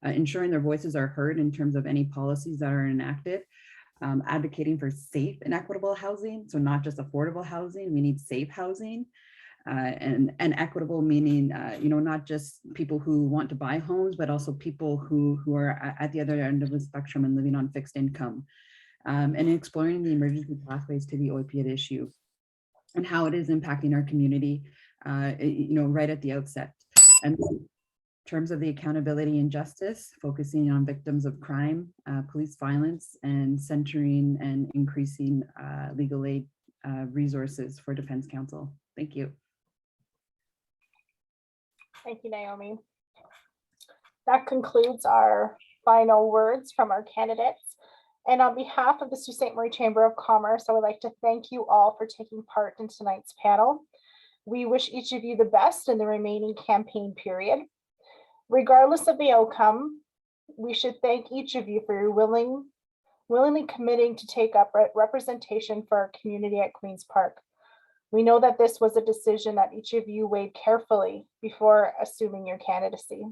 ensuring their voices are heard in terms of any policies that are enacted, advocating for safe and equitable housing. So not just affordable housing, we need safe housing. And equitable meaning, not just people who want to buy homes, but also people who are at the other end of the spectrum and living on fixed income, and exploring the emergency pathways to the opiate issue and how it is impacting our community, right at the outset. And in terms of the accountability and justice, focusing on victims of crime, police violence, and centering and increasing legal aid resources for Defense Counsel. Thank you. Thank you, Naomi. That concludes our final words from our candidates. And on behalf of the Sault Ste. Marie Chamber of Commerce, I would like to thank you all for taking part in tonight's panel. We wish each of you the best in the remaining campaign period. Regardless of the outcome, we should thank each of you for your willingly committing to take up representation for our community at Queen's Park. We know that this was a decision that each of you weighed carefully before assuming your candidacy.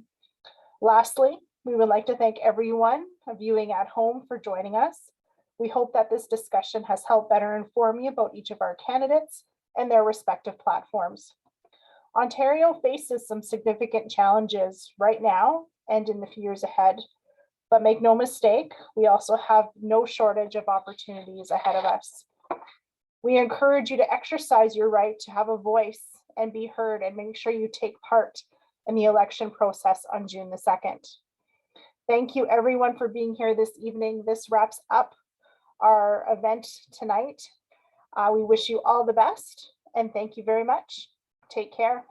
Lastly, we would like to thank everyone viewing at home for joining us. We hope that this discussion has helped better inform you about each of our candidates and their respective platforms. Ontario faces some significant challenges right now and in the few years ahead, but make no mistake, we also have no shortage of opportunities ahead of us. We encourage you to exercise your right to have a voice and be heard, and make sure you take part in the election process on June the 2nd. Thank you everyone for being here this evening. This wraps up our event tonight. We wish you all the best and thank you very much. Take care.